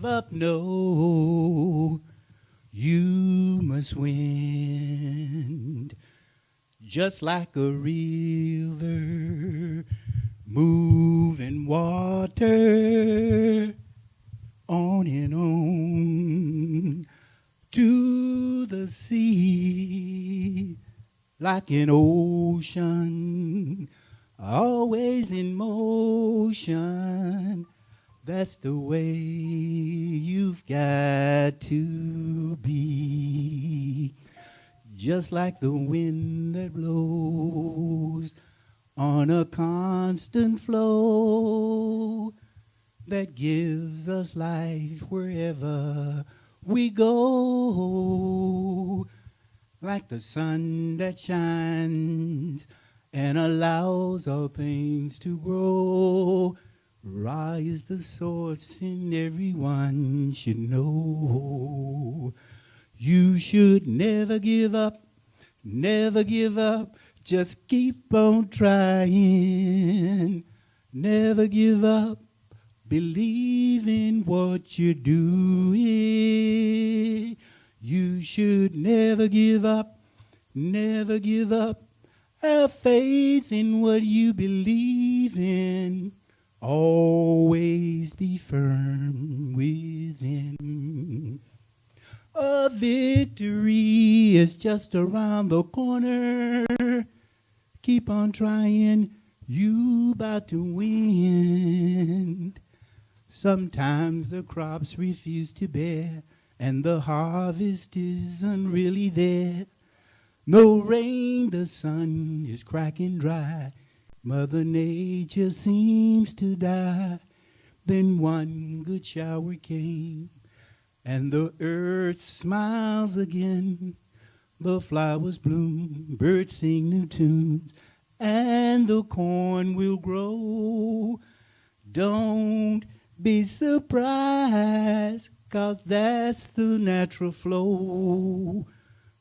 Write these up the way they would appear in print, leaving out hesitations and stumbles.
up, no. You must win. Just like a river moving water on and on to the sea, like an ocean always in motion. That's the way you've got to be. Just like the wind that blows on a constant flow that gives us life wherever we go. Like the sun that shines and allows all things to grow. Ra is the source, and everyone should know. You should never give up, never give up. Just keep on trying. Never give up. Believe in what you're doing. You should never give up, never give up. Have faith in what you believe in. Always be firm within. A victory is just around the corner. Keep on trying, you about to win. Sometimes the crops refuse to bear, and the harvest isn't really there. No rain, the sun is cracking dry. Mother Nature seems to die. Then one good shower came, and the earth smiles again. The flowers bloom, birds sing new tunes, and the corn will grow. Don't be surprised, 'cause that's the natural flow.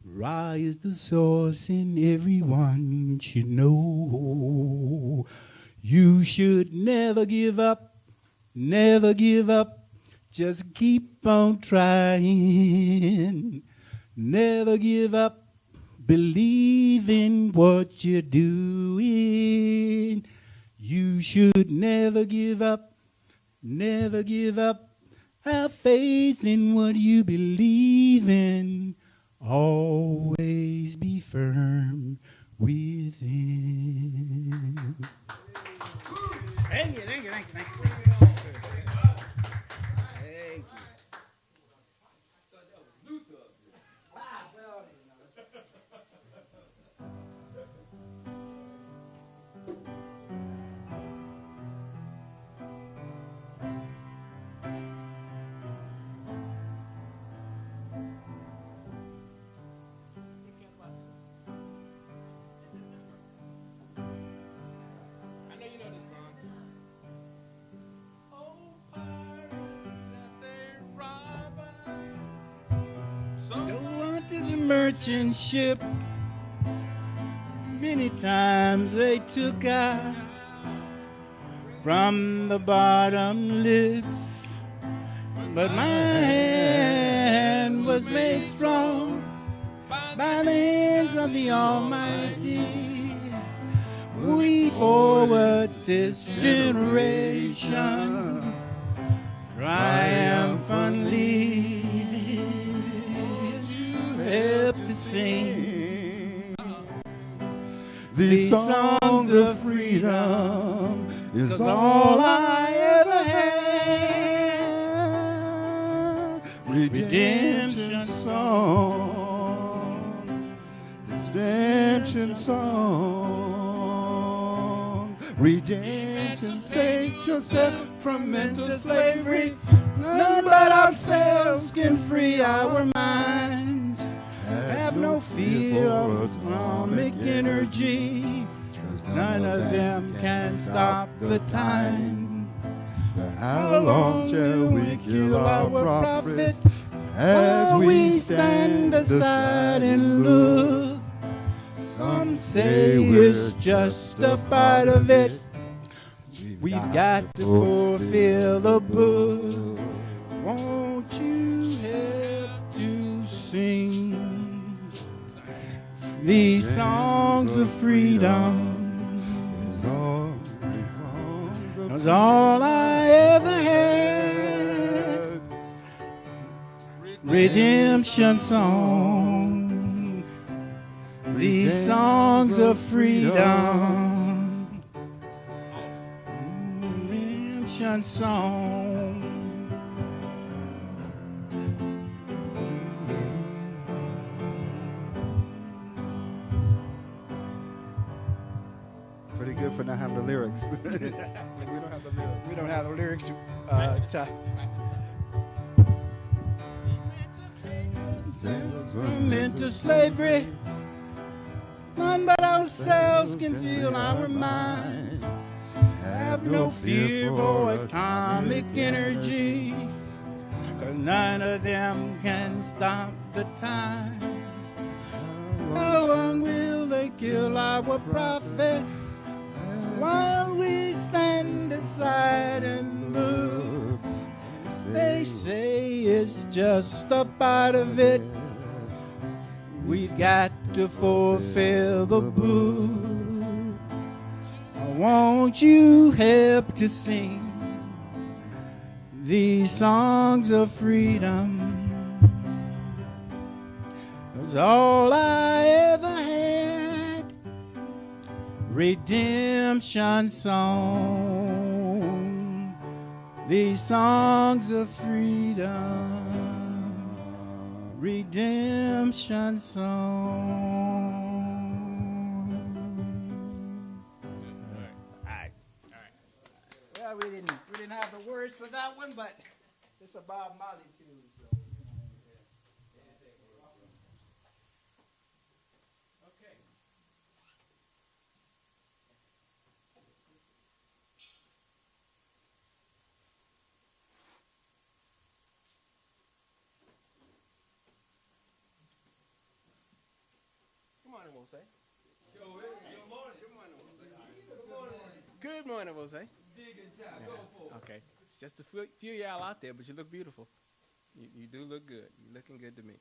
Ra is the source, and everyone should know. You should never give up, never give up. Just keep on trying. Never give up. Believe in what you're doing. You should never give up, never give up. Have faith in what you believe in. Always be firm within. Thank you, thank you, thank you, thank you. Merchant ship, many times they took I from the bottom lips, but my hand was made strong by the hands of the Almighty. We forward this generation triumphantly. Help to sing these songs of freedom is all I ever had. Redemption song, redemption song, redemption. Save yourself from mental slavery. None but ourselves can free our minds. Have no fear of atomic energy, 'cause none of them can stop the time. How long shall we kill our prophets as we stand aside and look? Some say it's just a part of it. We've got to fulfill the book. Won't you help to sing these songs of freedom? Is all I ever had. Redemption song. These songs of freedom. Redemption song. Pretty good for not having the lyrics. We don't have the lyrics. We don't have the lyrics from into slavery. None but ourselves can feel our mind. Have no fear for atomic energy, 'cause none of them can stop the time. How long will they kill our prophet while we stand aside and look? They say it's just a part of it. We've got to fulfill the book. Won't you help to sing these songs of freedom? 'Cause all I ever had, redemption song, these songs of freedom, redemption song. Well, we didn't have the words for that one, but it's a Bob Marley tune, so. Okay. Good morning, Wose. Good morning, Wose. Okay, it's just a few y'all out there, but you look beautiful. You do look good. You're looking good to me.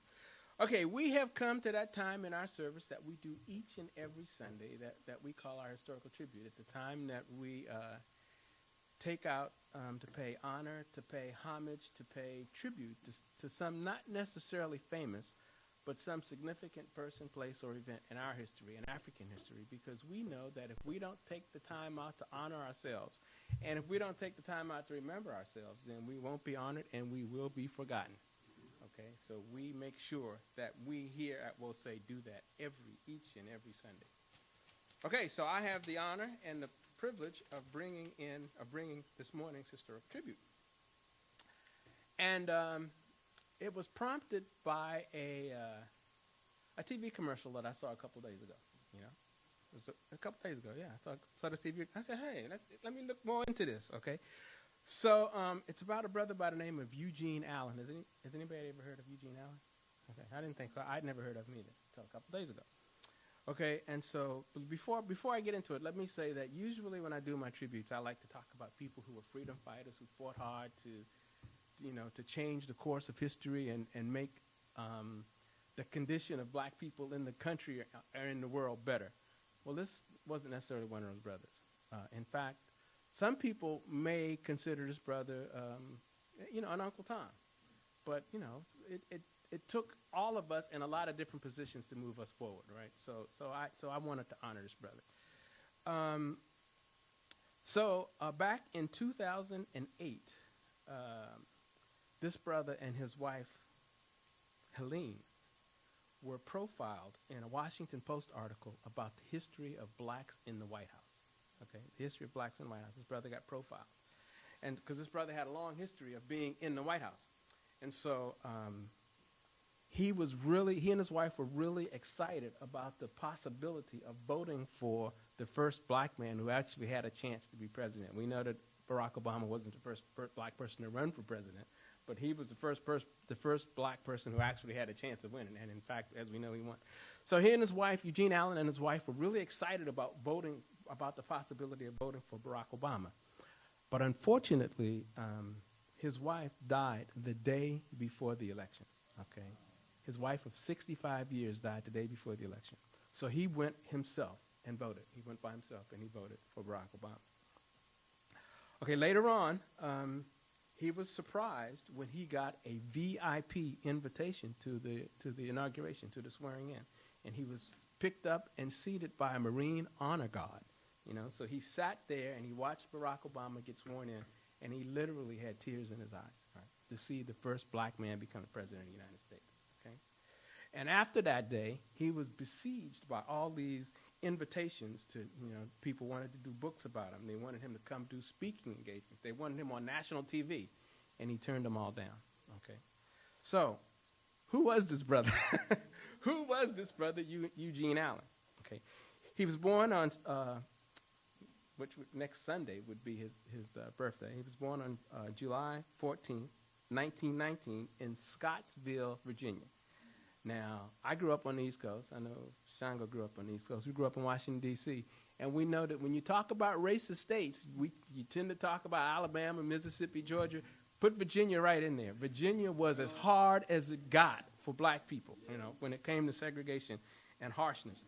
Okay, we have come to that time in our service that we do each and every Sunday that we call our historical tribute. It's a time that we take out to pay honor, to pay homage, to pay tribute to some not necessarily famous, but some significant person, place, or event in our history, in African history, because we know that if we don't take the time out to honor ourselves, and if we don't take the time out to remember ourselves, then we won't be honored and we will be forgotten. Okay, so we make sure that we here at Wose do that each and every Sunday. Okay, so I have the honor and the privilege of bringing this morning's historic tribute. And it was prompted by a TV commercial that I saw a couple days ago. You know, it was a couple days ago. Yeah, I saw the TV. I said, "Hey, let me look more into this." Okay, so it's about a brother by the name of Eugene Allen. Has anybody ever heard of Eugene Allen? Okay, I didn't think so. I'd never heard of him either until a couple days ago. Okay, and so before I get into it, let me say that usually when I do my tributes, I like to talk about people who were freedom fighters who fought hard to change the course of history and make the condition of black people in the country or in the world better. Well, this wasn't necessarily one of those brothers. In fact, some people may consider this brother, an Uncle Tom. But, it took all of us in a lot of different positions to move us forward, right? So I wanted to honor this brother. Back in 2008, this brother and his wife, Helene, were profiled in a Washington Post article about the history of blacks in the White House. Okay, the history of blacks in the White House. This brother got profiled. And because this brother had a long history of being in the White House. And so he and his wife were really excited about the possibility of voting for the first black man who actually had a chance to be president. We know that Barack Obama wasn't the first black person to run for president, but he was the first black person who actually had a chance of winning. And in fact, as we know, he won. So he and his wife, Eugene Allen and his wife, were really excited about the possibility of voting for Barack Obama. But unfortunately, his wife died the day before the election, okay? His wife of 65 years died the day before the election. So he went himself and voted. He went by himself and he voted for Barack Obama. Okay, later on, he was surprised when he got a VIP invitation to the inauguration, to the swearing in. And he was picked up and seated by a Marine honor guard. You know, so he sat there and he watched Barack Obama get sworn in, and he literally had tears in his eyes, right, to see the first black man become the president of the United States. Okay? And after that day, he was besieged by all these invitations to, you know, people wanted to do books about him. They wanted him to come do speaking engagements. They wanted him on national TV, and he turned them all down. Okay? So, who was this brother? Who was this brother, Eugene Allen? Okay, he was born on, next Sunday would be his birthday. He was born on July 14th, 1919, in Scottsville, Virginia. Now, I grew up on the East Coast. I know Shango grew up on the East Coast. We grew up in Washington, D.C., and we know that when you talk about racist states, you tend to talk about Alabama, Mississippi, Georgia. Put Virginia right in there. Virginia was as hard as it got for black people, you know, when it came to segregation and harshness.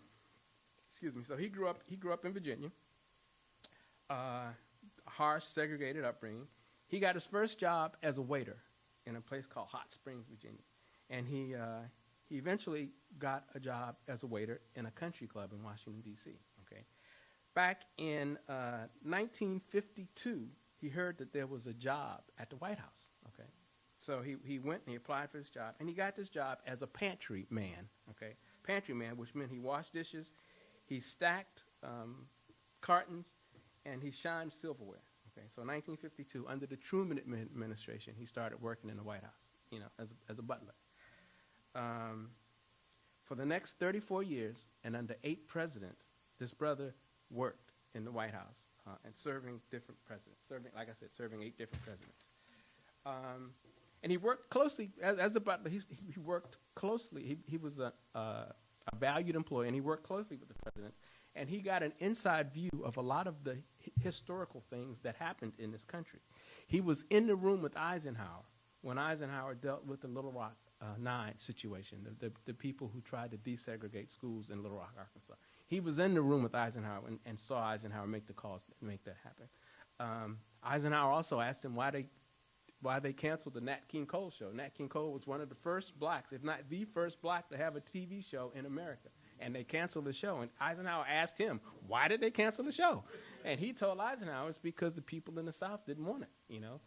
Excuse me. So he grew up in Virginia, harsh, segregated upbringing. He got his first job as a waiter in a place called Hot Springs, Virginia. And he eventually got a job as a waiter in a country club in Washington, D.C., okay? Back in 1952, he heard that there was a job at the White House, okay? So he went and he applied for this job, and he got this job as a pantry man, okay? Pantry man, which meant he washed dishes, he stacked cartons, and he shined silverware, okay? So in 1952, under the Truman administration, he started working in the White House, you know, as a butler. For the next 34 years, and under 8 presidents, this brother worked in the White House and serving different presidents, like I said, serving 8 different presidents. And he worked closely, as a butler, he worked closely. He was a valued employee, and he worked closely with the presidents. And he got an inside view of a lot of the historical things that happened in this country. He was in the room with Eisenhower when Eisenhower dealt with the Little Rock 9 situation, the people who tried to desegregate schools in Little Rock, Arkansas. He was in the room with Eisenhower and saw Eisenhower make the calls to make that happen. Eisenhower also asked him why they canceled the Nat King Cole show. Nat King Cole was one of the first blacks, if not the first black, to have a TV show in America. And they canceled the show. And Eisenhower asked him, why did they cancel the show? And he told Eisenhower it's because the people in the South didn't want it, you know.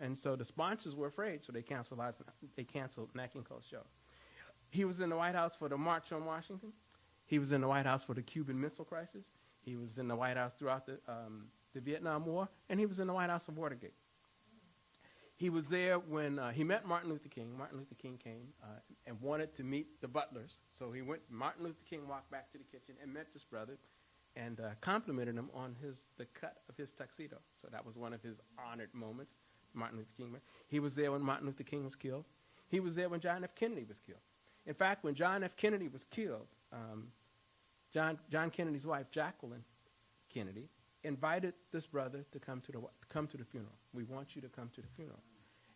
And so the sponsors were afraid, so they canceled Nat King Cole's show. He was in the White House for the March on Washington. He was in the White House for the Cuban Missile Crisis. He was in the White House throughout the Vietnam War, and he was in the White House for Watergate. He was there when he met Martin Luther King. Martin Luther King came and wanted to meet the butlers, so he went. Martin Luther King walked back to the kitchen and met this brother, and complimented him on the cut of his tuxedo. So that was one of his honored moments, Martin Luther King. He was there when Martin Luther King was killed. He was there when John F. Kennedy was killed. In fact, when John F. Kennedy was killed, John Kennedy's wife, Jacqueline Kennedy, invited this brother to come to the funeral. We want you to come to the funeral.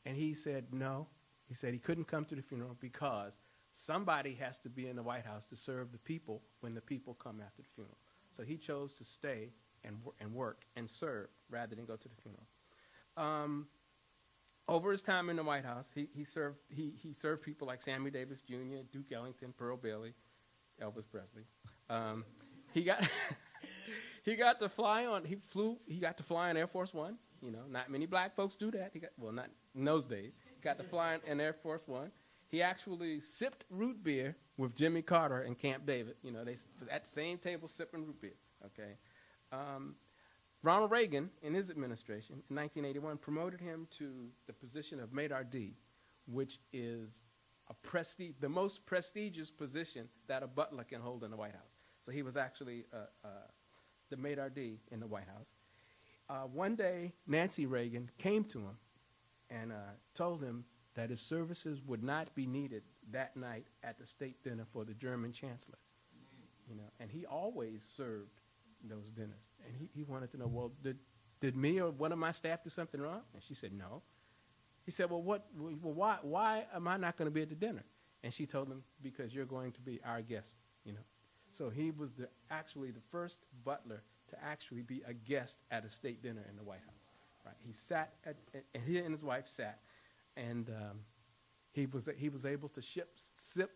And he said no. He said he couldn't come to the funeral because somebody has to be in the White House to serve the people when the people come after the funeral. So he chose to stay and work and serve rather than go to the funeral. Over his time in the White House, he served people like Sammy Davis Jr., Duke Ellington, Pearl Bailey, Elvis Presley. He got to fly on Air Force One. You know, not many black folks do that. Not in those days. He got to fly in Air Force One. He actually sipped root beer with Jimmy Carter and Camp David. You know, they at the same table sipping root beer. Okay. Ronald Reagan, in his administration, in 1981, promoted him to the position of Maitre d', which is the most prestigious position that a butler can hold in the White House. So he was actually the Maitre d' in the White House. One day, Nancy Reagan came to him and told him that his services would not be needed that night at the state dinner for the German chancellor. You know, and he always served those dinners. And he wanted to know, well, did me or one of my staff do something wrong? And she said, no. he said, well, why am I not going to be at the dinner? And she told him, because you're going to be our guest, you know. So he was actually the first butler to actually be a guest at a state dinner in the White House. Right? He sat and he and his wife sat, and he was able to sip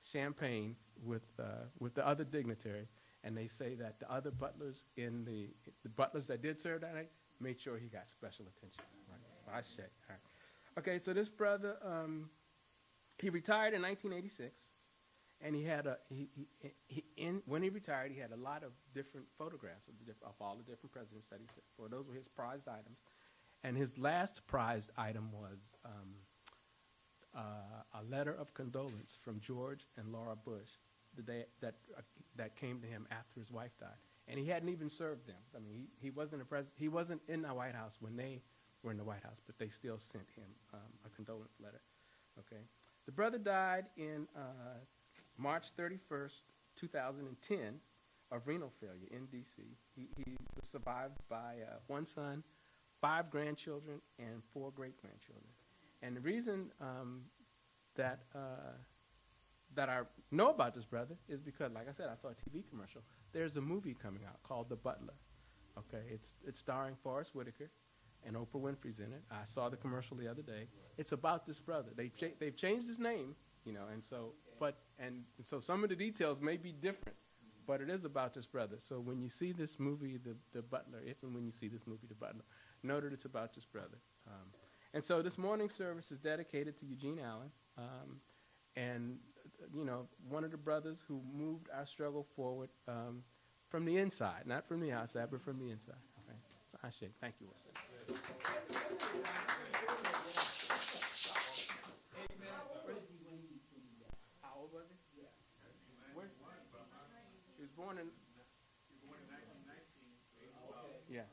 champagne with the other dignitaries, and they say that the other butlers the butlers that did serve that night made sure he got special attention. Right? I say, all right. Okay, so this brother, he retired in 1986, and he had when he retired, he had a lot of different photographs of all the different presidents that he served. For those were his prized items, and his last prized item was a letter of condolence from George and Laura Bush the day that came to him after his wife died, and he hadn't even served them. I mean, he wasn't He wasn't in the White House when they were in the White House, but they still sent him a condolence letter. Okay, the brother died in March 31st, 2010, of renal failure in D.C. He was survived by one son, 5 grandchildren, and 4 great-grandchildren. And the reason that I know about this brother is because, like I said, I saw a TV commercial. There's a movie coming out called The Butler. Okay, it's starring Forrest Whitaker, and Oprah Winfrey's in it. I saw the commercial the other day. It's about this brother. They've changed his name, you know, and so some of the details may be different, but it is about this brother. So when you see this movie, The Butler, if and when you see this movie, The Butler, know that it's about this brother. And so this morning's service is dedicated to Eugene Allen, and you know, one of the brothers who moved our struggle forward from the inside, not from the outside, but from the inside. Okay, so I say thank you, Wose. How old was he? He was born in 1919. Yeah.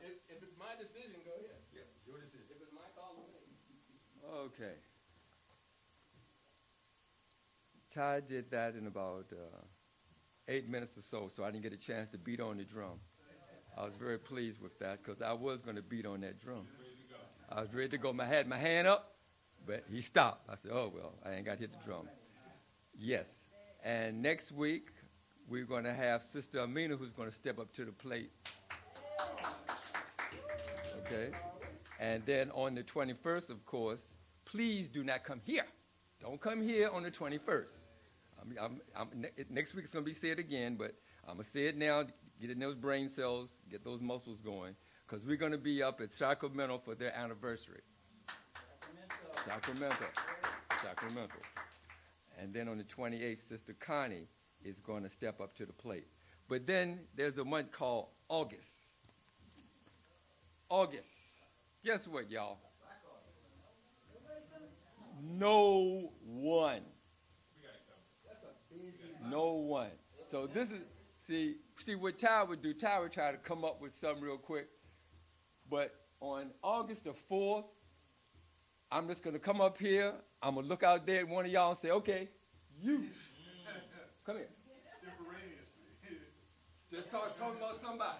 Yes. If it's my decision, go ahead. Yeah, your decision. If it's my call, go ahead. Okay. Ty did that in about 8 minutes or so I didn't get a chance to beat on the drum. I was very pleased with that because I was going to beat on that drum. I was ready to go. I had my hand up, but he stopped. I said, oh, well, I ain't got to hit the drum. Yes. And next week, we're going to have Sister Amina who's going to step up to the plate. Okay? And then on the 21st, of course, please do not come here. Don't come here on the 21st. Next week it's going to be said again, but I'm going to say it now, get in those brain cells, get those muscles going, because we're going to be up at Sacramento for their anniversary. Sacramento. And then on the 28th, Sister Connie is going to step up to the plate. But then there's a month called August. August. Guess what, y'all? No one. No one. So this is, see what Ty would do. Ty would try to come up with something real quick. But on August the 4th, I'm just going to come up here. I'm going to look out there at one of y'all and say, okay, you. Come here. Just talking about somebody.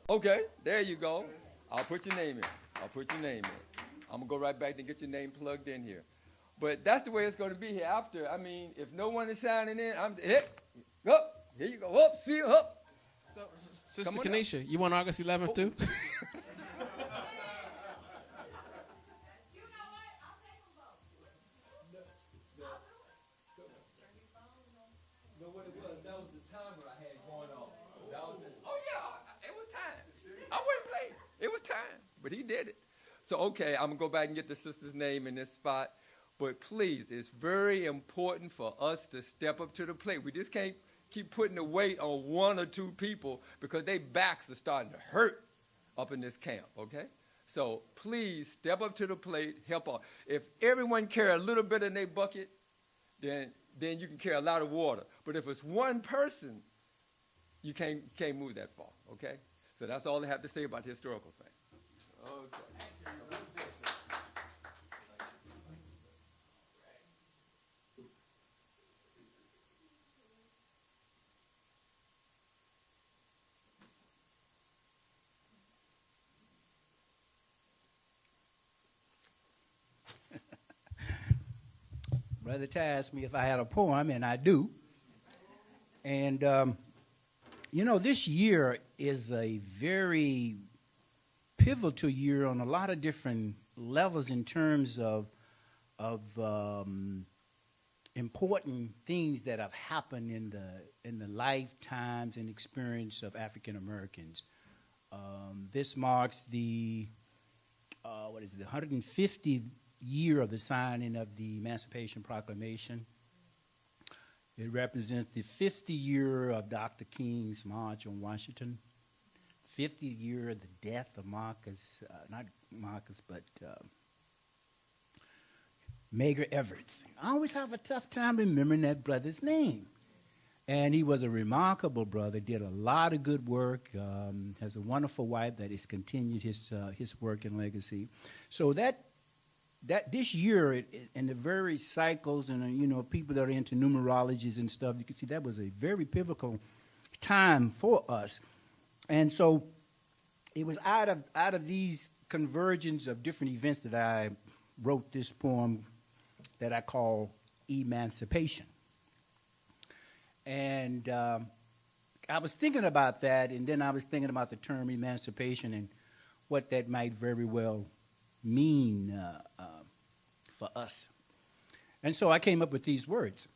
Okay, there you go. I'll put your name in. I'm going to go right back and get your name plugged in here. But that's the way it's going to be here after. I mean, if no one is signing in, I'm here you go. Up, see you, up. So, Sister Kanisha, you want August 11th too? It was time, but he did it. So, okay, I'm going to go back and get the sister's name in this spot. But please, it's very important for us to step up to the plate. We just can't keep putting the weight on 1 or 2 people because their backs are starting to hurt up in this camp, okay? So please step up to the plate, help out. If everyone carry a little bit in their bucket, then then you can carry a lot of water. But if it's one person, you can't move that far, okay? So that's all I have to say about the historical thing. Okay. Brother Ty asked me if I had a poem, and I do. And, this year is a very pivotal year on a lot of different levels in terms of important things that have happened in the lifetimes and experience of African Americans. This marks the 150th year of the signing of the Emancipation Proclamation. It represents the 50th year of Dr. King's March on Washington, 50th year of the death of Medgar Evers. I always have a tough time remembering that brother's name. And he was a remarkable brother, did a lot of good work, has a wonderful wife that has continued his work and legacy. So that this year, in the various cycles and, people that are into numerologies and stuff, you can see that was a very pivotal time for us. And so it was out of these convergence of different events that I wrote this poem that I call Emancipation. And I was thinking about that, and then I was thinking about the term emancipation and what that might very well mean for us. And so I came up with these words.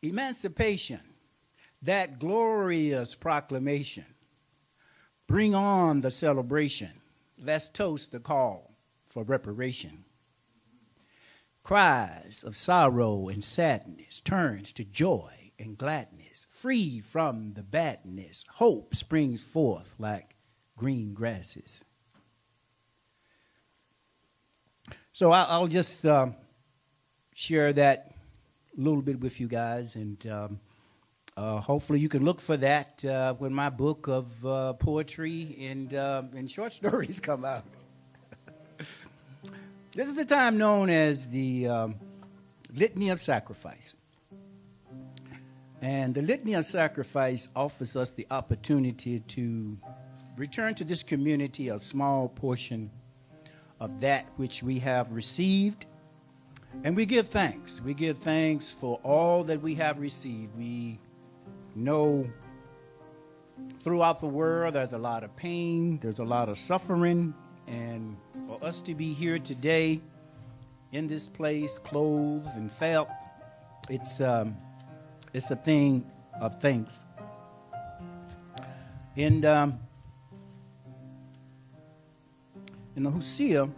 Emancipation, that glorious proclamation. Bring on the celebration. Let's toast the call for reparation. Cries of sorrow and sadness turns to joy and gladness. Free from the badness, hope springs forth like green grasses. So I'll just share that a little bit with you guys, and hopefully you can look for that when my book of poetry and short stories come out. This is the time known as the Litany of Sacrifice. And the Litany of Sacrifice offers us the opportunity to return to this community a small portion of that which we have received. And we give thanks. We give thanks for all that we have received. We know throughout the world there's a lot of pain, there's a lot of suffering, and for us to be here today in this place, clothed and felt, it's a thing of thanks. And in the Hosea,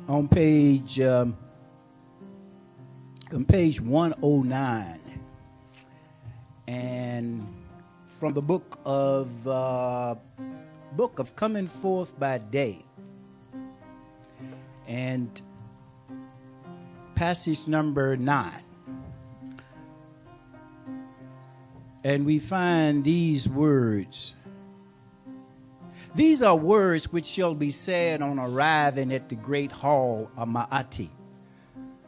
on page 109, and from the book of Coming Forth by Day, and passage number 9, and we find these words. These are words which shall be said on arriving at the great hall of Ma'ati,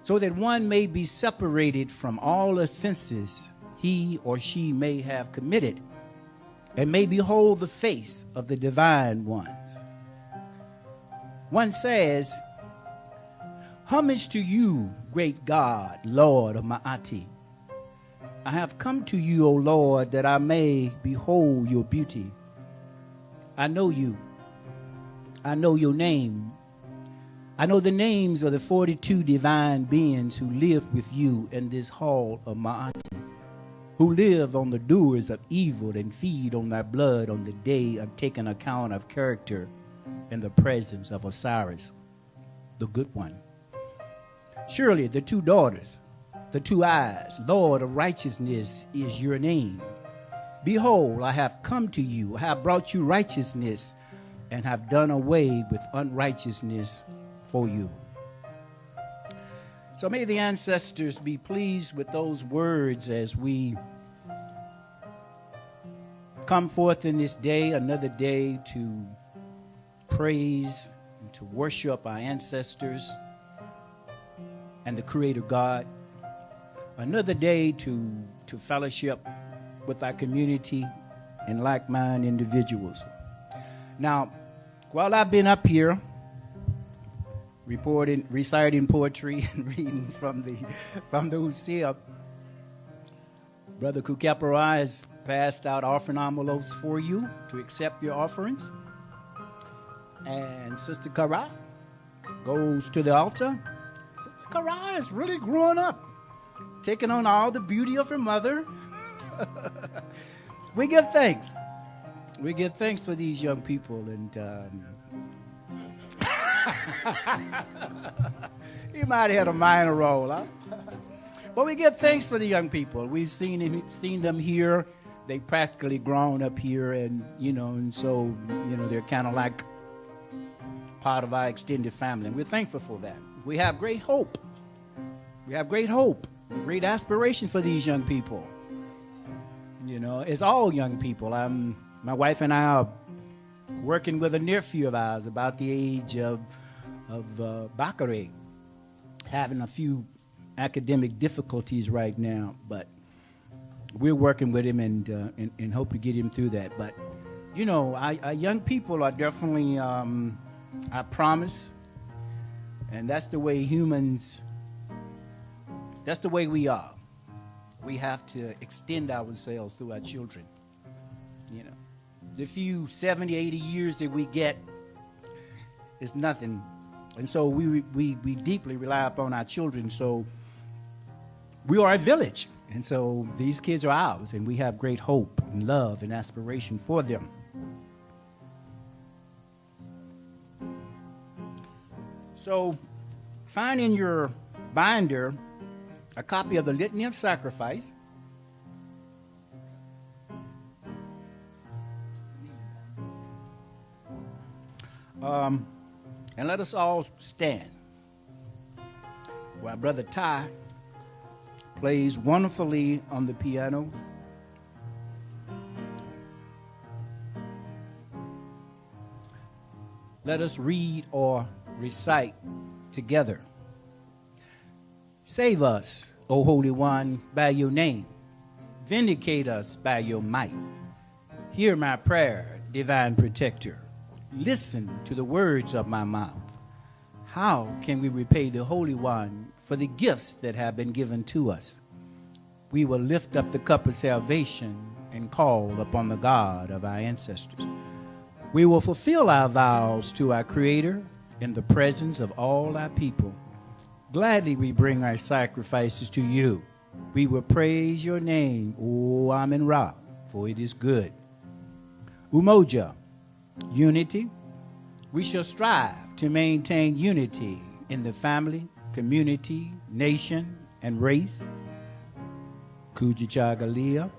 so that one may be separated from all offenses he or she may have committed, and may behold the face of the divine ones. One says, homage to you, great God, Lord of Ma'ati. I have come to you, O Lord, that I may behold your beauty. I know you. I know your name. I know the names of the 42 divine beings who live with you in this hall of Ma'ati, who live on the doers of evil and feed on thy blood on the day of taking account of character in the presence of Osiris, the good one. Surely the two daughters, the two eyes, Lord of righteousness is your name. Behold, I have come to you, I have brought you righteousness, and have done away with unrighteousness for you. So may the ancestors be pleased with those words as we come forth in this day, another day to praise and to worship our ancestors and the Creator God. Another day to fellowship with our community and like-minded individuals. Now, while I've been up here reciting poetry and reading from the Wose, Brother Kukepara has passed out offering envelopes for you to accept your offerings. And Sister Kara goes to the altar. Sister Kara is really growing up, taking on all the beauty of her mother. We give thanks. We give thanks for these young people. And you might have had a minor role, huh? But we give thanks for the young people. We've seen them here. They practically grown up here, and so they're kind of like part of our extended family. And we're thankful for that. We have great hope. We have great hope, great aspiration for these young people. It's all young people. My wife and I are working with a nephew of ours about the age of Bakare, having a few academic difficulties right now, but we're working with him and hope to get him through that. But our young people are definitely our promise, and that's the way humans. That's the way we are. We have to extend ourselves through our children. The few 70, 80 years that we get is nothing. And so we deeply rely upon our children. So we are a village. And so these kids are ours, and we have great hope and love and aspiration for them. So find in your binder a copy of the Litany of Sacrifice. And let us all stand while Brother Ty plays wonderfully on the piano. Let us read or recite together. Save us, O Holy One, by your name. Vindicate us by your might. Hear my prayer, divine protector. Listen to the words of my mouth. How can we repay the Holy One for the gifts that have been given to us? We will lift up the cup of salvation and call upon the God of our ancestors. We will fulfill our vows to our Creator in the presence of all our people. Gladly we bring our sacrifices to you. We will praise your name, O Amen Ra, for it is good. Umoja, unity. We shall strive to maintain unity in the family, community, nation, and race. Kujichagalia.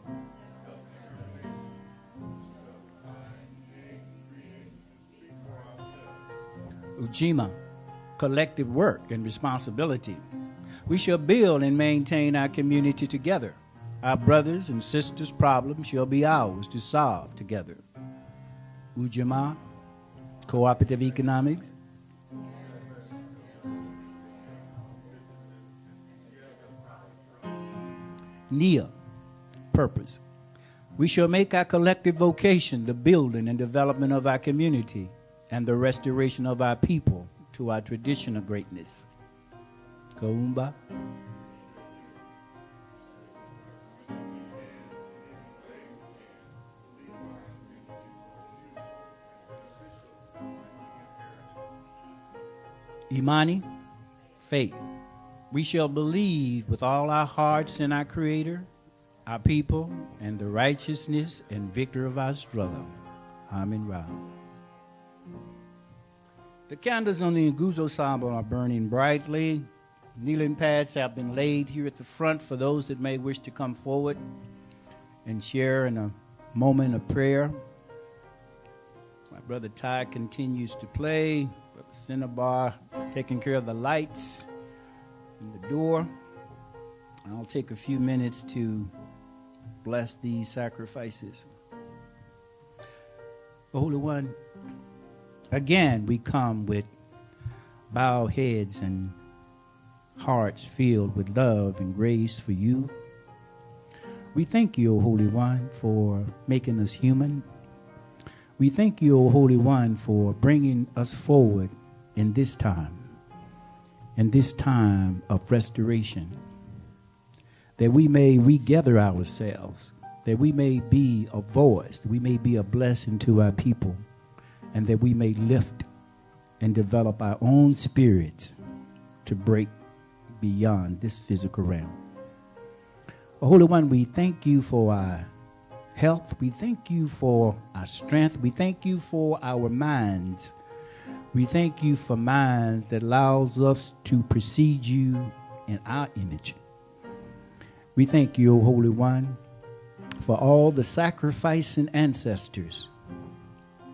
Ujima, collective work and responsibility. We shall build and maintain our community together. Our brothers and sisters' problems shall be ours to solve together. Ujima, cooperative economics. Nia, purpose. We shall make our collective vocation the building and development of our community and the restoration of our people to our traditional greatness. Kaumba. Imani, faith. We shall believe with all our hearts in our Creator, our people, and the righteousness and victory of our struggle. Amen Ra. The candles on the Nguzo Samba are burning brightly. Kneeling pads have been laid here at the front for those that may wish to come forward and share in a moment of prayer. My brother Ty continues to play. Brother Cinnabar taking care of the lights. in the door. I'll take a few minutes to bless these sacrifices. Holy One, again we come with bowed heads and hearts filled with love and grace for you. We thank you, O Holy One, for making us human. We thank you, O Holy One, for bringing us forward in this time of restoration, that we may regather ourselves, that we may be a voice, that we may be a blessing to our people, and that we may lift and develop our own spirits to break beyond this physical realm. Holy One, we thank you for our health. We thank you for our strength. We thank you for our minds. We thank you for minds that allows us to precede you in our image. We thank you, O Holy One, for all the sacrificing ancestors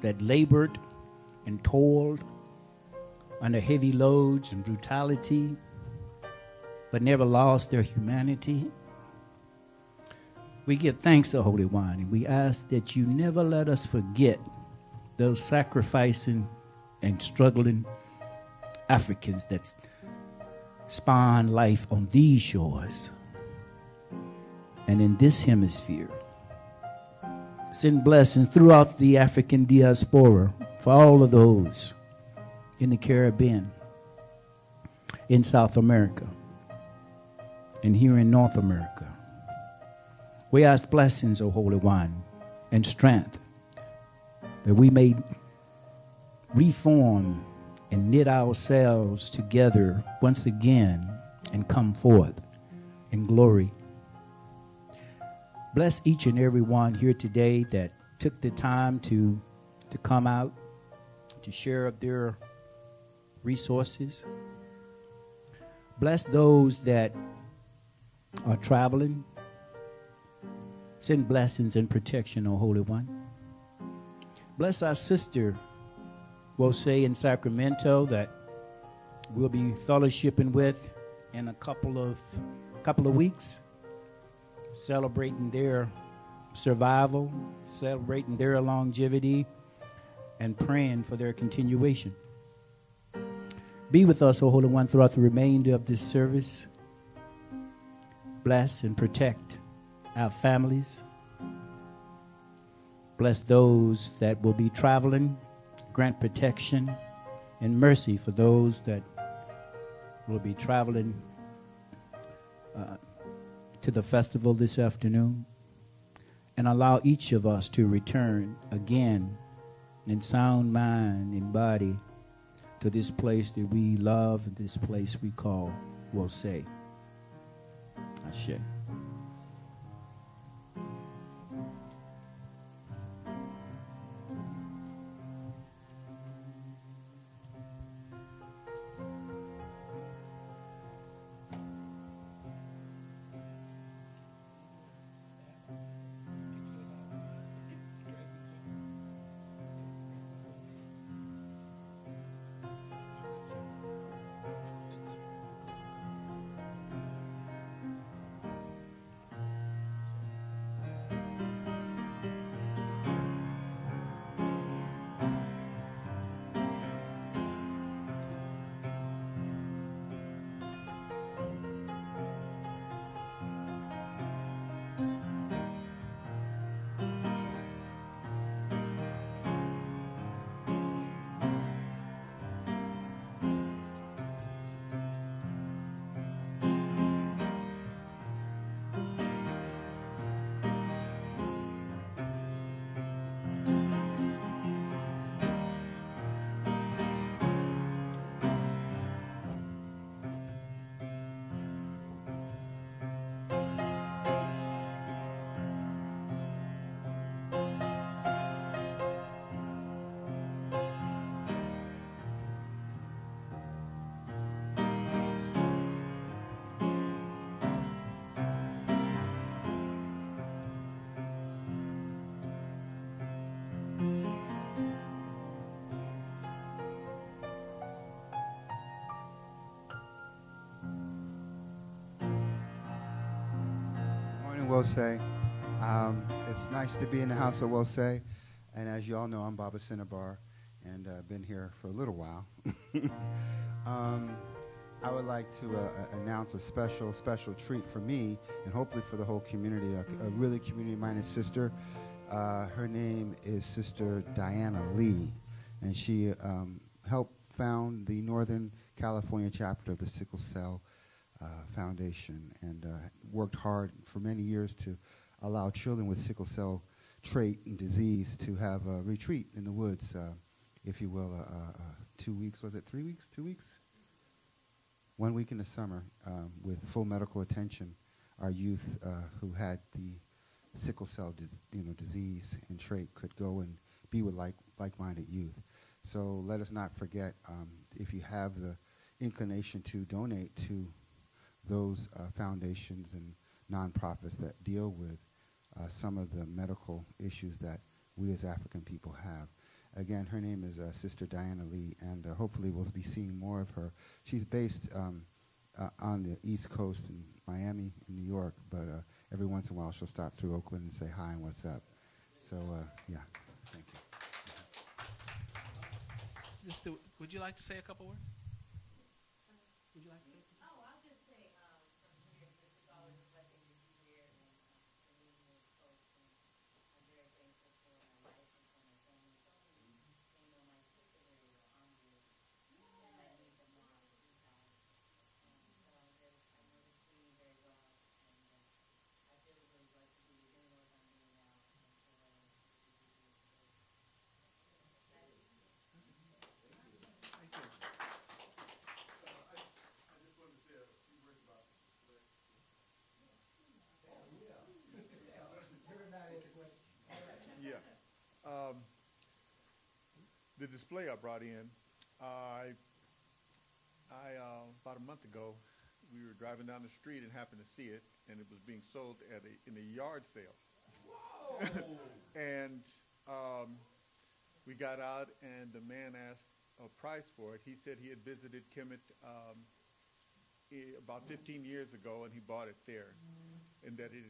that labored and toiled under heavy loads and brutality, but never lost their humanity. We give thanks, O Holy One, and we ask that you never let us forget those sacrificing and struggling Africans that spawn life on these shores and in this hemisphere. Send blessings throughout the African diaspora for all of those in the Caribbean, in South America, and here in North America. We ask blessings, O Holy One, and strength, that we may reform and knit ourselves together once again and come forth in glory. Bless each and every one here today that took the time to come out, to share of their resources. Bless those that are traveling. Send blessings and protection, O Holy One. Bless our sister, Wose in Sacramento, that we'll be fellowshipping with in a couple of weeks, celebrating their survival, celebrating their longevity, and praying for their continuation. Be with us, O Holy One, throughout the remainder of this service. Bless and protect our families. Bless those that will be traveling. Grant protection and mercy for those that will be traveling to the festival this afternoon. And allow each of us to return again in sound mind and body to this place that we love, this place we call Wose. Ashe. Wose. It's nice to be in the house of Wose. And as you all know, I'm Baba Cinnabar, and been here for a little while. I would like to announce a special treat for me, and hopefully for the whole community, a really community-minded sister. Her name is Sister Diana Lee, and she helped found the Northern California chapter of the Sickle Cell Foundation, and worked hard for many years to allow children with sickle cell trait and disease to have a retreat in the woods, if you will, 2 weeks, was it 3 weeks, 2 weeks? 1 week in the summer, with full medical attention. Our youth who had the sickle cell disease and trait could go and be with like-minded youth. So let us not forget, if you have the inclination to donate to those foundations and nonprofits that deal with some of the medical issues that we as African people have. Again, her name is Sister Diana Lee, and hopefully we'll be seeing more of her. She's based on the East Coast in Miami and New York, but every once in a while she'll stop through Oakland and say hi and what's up. So, yeah, thank you. Sister, would you like to say a couple words? Would you like to say? Oh, I'll just say, from here, this is always a blessing to be here and to meet new folks, and I'm very thankful for my life and for my family. So many, my sister very well, Andre, and my niece Amara, who's out. So I know the team very well, and I feel really blessed to be doing what I'm doing now, and so I want to be here. Thank you. Yeah. The display I brought in, about a month ago, we were driving down the street and happened to see it, and it was being sold in a yard sale. Whoa! And we got out, and the man asked a price for it. He said he had visited Kemet about 15 years ago, and he bought it there, and that it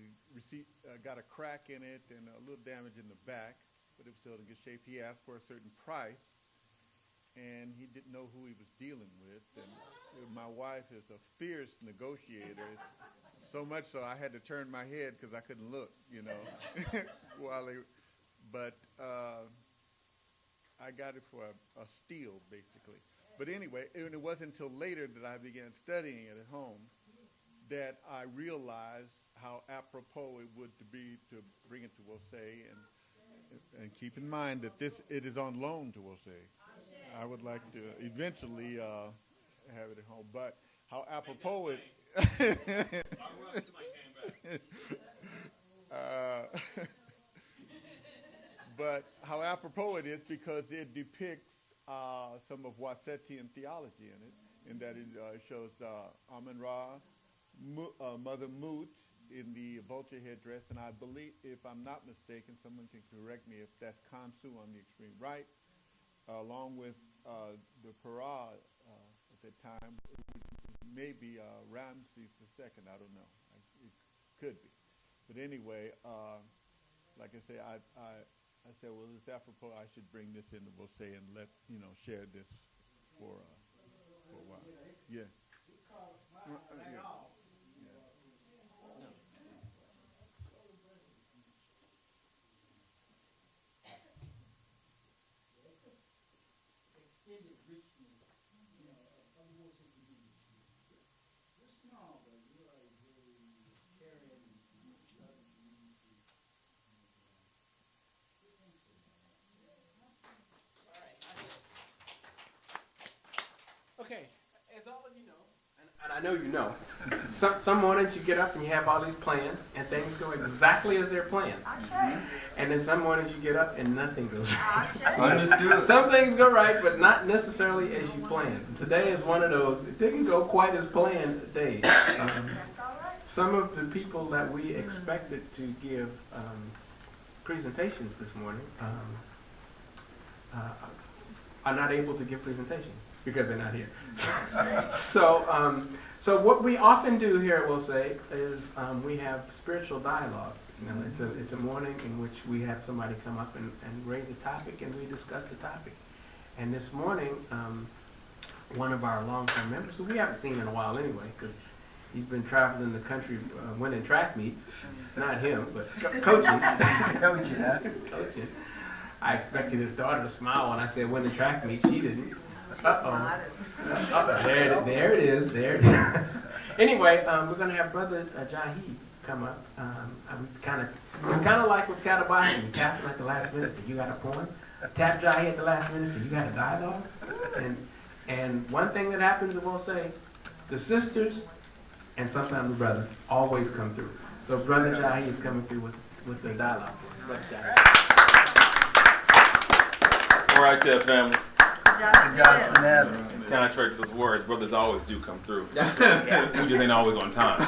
got a crack in it and a little damage in the back, but it was still in good shape. He asked for a certain price, and he didn't know who he was dealing with. And my wife is a fierce negotiator, so much so I had to turn my head because I couldn't look, but I got it for a steal, basically. But anyway, it wasn't until later that I began studying it at home that I realized how apropos it would be to bring it to Wose, and keep in mind that it is on loan to Wose. I would like to eventually have it at home, but how apropos it. But how apropos it is because it depicts some of Wasetian theology in it, in that it shows Amun-Ra, Mother Mut in the vulture headdress, and I believe, if I'm not mistaken, someone can correct me if that's Kansu on the extreme right, along with the Para at that time, maybe Ramses II, I don't know. It could be. But anyway, like I say, I said, well, it's apropos, I should bring this into Wose and share this for a while. Yeah. Yeah. Okay, as all of you know, and I know you know, some mornings you get up and you have all these plans and things go exactly as they're planned. And then some mornings you get up and nothing goes right. Understood. Some things go right, but not necessarily as you planned. Today is one of those, it didn't go quite as planned days. Some of the people that we expected to give presentations this morning are not able to give presentations. because they're not here. So what we often do here at Wose is we have spiritual dialogues. You know, it's a morning in which we have somebody come up and raise a topic, and we discuss the topic. And this morning, one of our long-term members, who we haven't seen in a while anyway, because he's been traveling the country winning track meets. Not him, but coaching. Coaching, huh? Coaching. I expected his daughter to smile when I said winning track meets. She didn't. There it is. Anyway, we're going to have Brother Jahi come up. It's kind of like with Katabashi. You tap him at the last minute, and you got a poem. Tap Jahi at the last minute, and you got a dialogue. And one thing that happens, I will say, the sisters and sometimes the brothers always come through. So Brother Jahi is coming through with the dialogue. Brother Jahi. All right there, family. Johnson Avenue. Contrary to those words, brothers always do come through. That's right. Yeah. We just ain't always on time.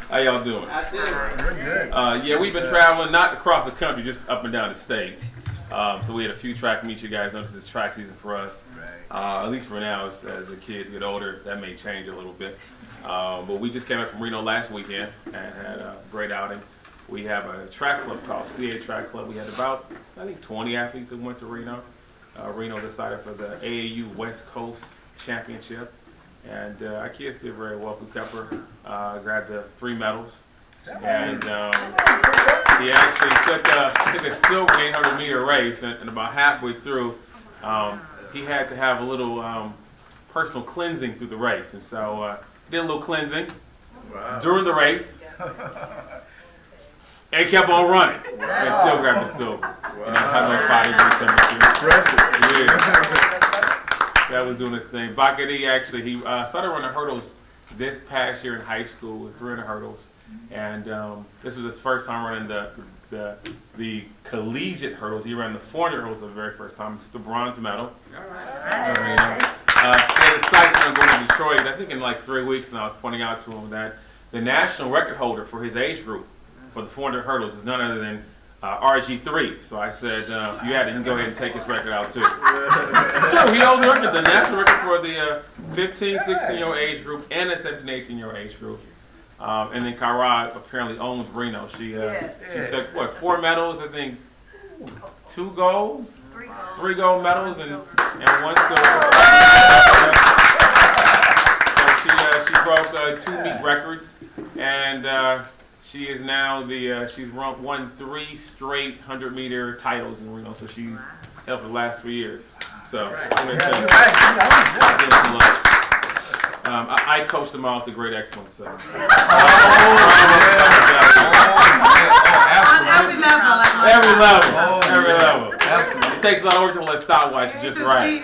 How y'all doing? We're good. Yeah, we've been traveling, not across the country, just up and down the state. So we had a few track meets. You guys notice it's track season for us. At least for now, as the kids get older, that may change a little bit. But we just came back from Reno last weekend and had a great outing. We have a track club called CA Track Club. We had about, I think, 20 athletes that went to Reno. Reno decided for the AAU West Coast Championship. And our kids did very well. We grabbed the 3 medals. And he actually took a silver 800-meter race, and about halfway through, he had to have a little personal cleansing through the race. And so he did a little cleansing during the race. And kept on running. And still grabbed the silver. And that was on 5 degrees temperature. Yeah. That was doing his thing. Bakari actually, he started running hurdles this past year in high school with 300 hurdles. And this was his first time running the collegiate hurdles. He ran the 400 hurdles for the very first time. The bronze medal. All right. He had his sights on going to Detroit, I think in like 3 weeks, and I was pointing out to him that the national record holder for his age group for the 400 hurdles is none other than RG3. So I said, if you had it, you can go ahead and take his record out too. It's true, he holds the record, the national record for the 15, 16-year-old age group and the 17, 18-year-old age group. And then Kara apparently owns Reno. She took, 4 medals, I think 2 golds? 3 gold medals and 1 silver. So she broke 2 meet records, and she is now she's won 3 straight 100-meter titles in Reno. So she's held for the last 3 years. So I coached them all to great excellence. So. Every level. It takes a lot of work to let stopwatch just right.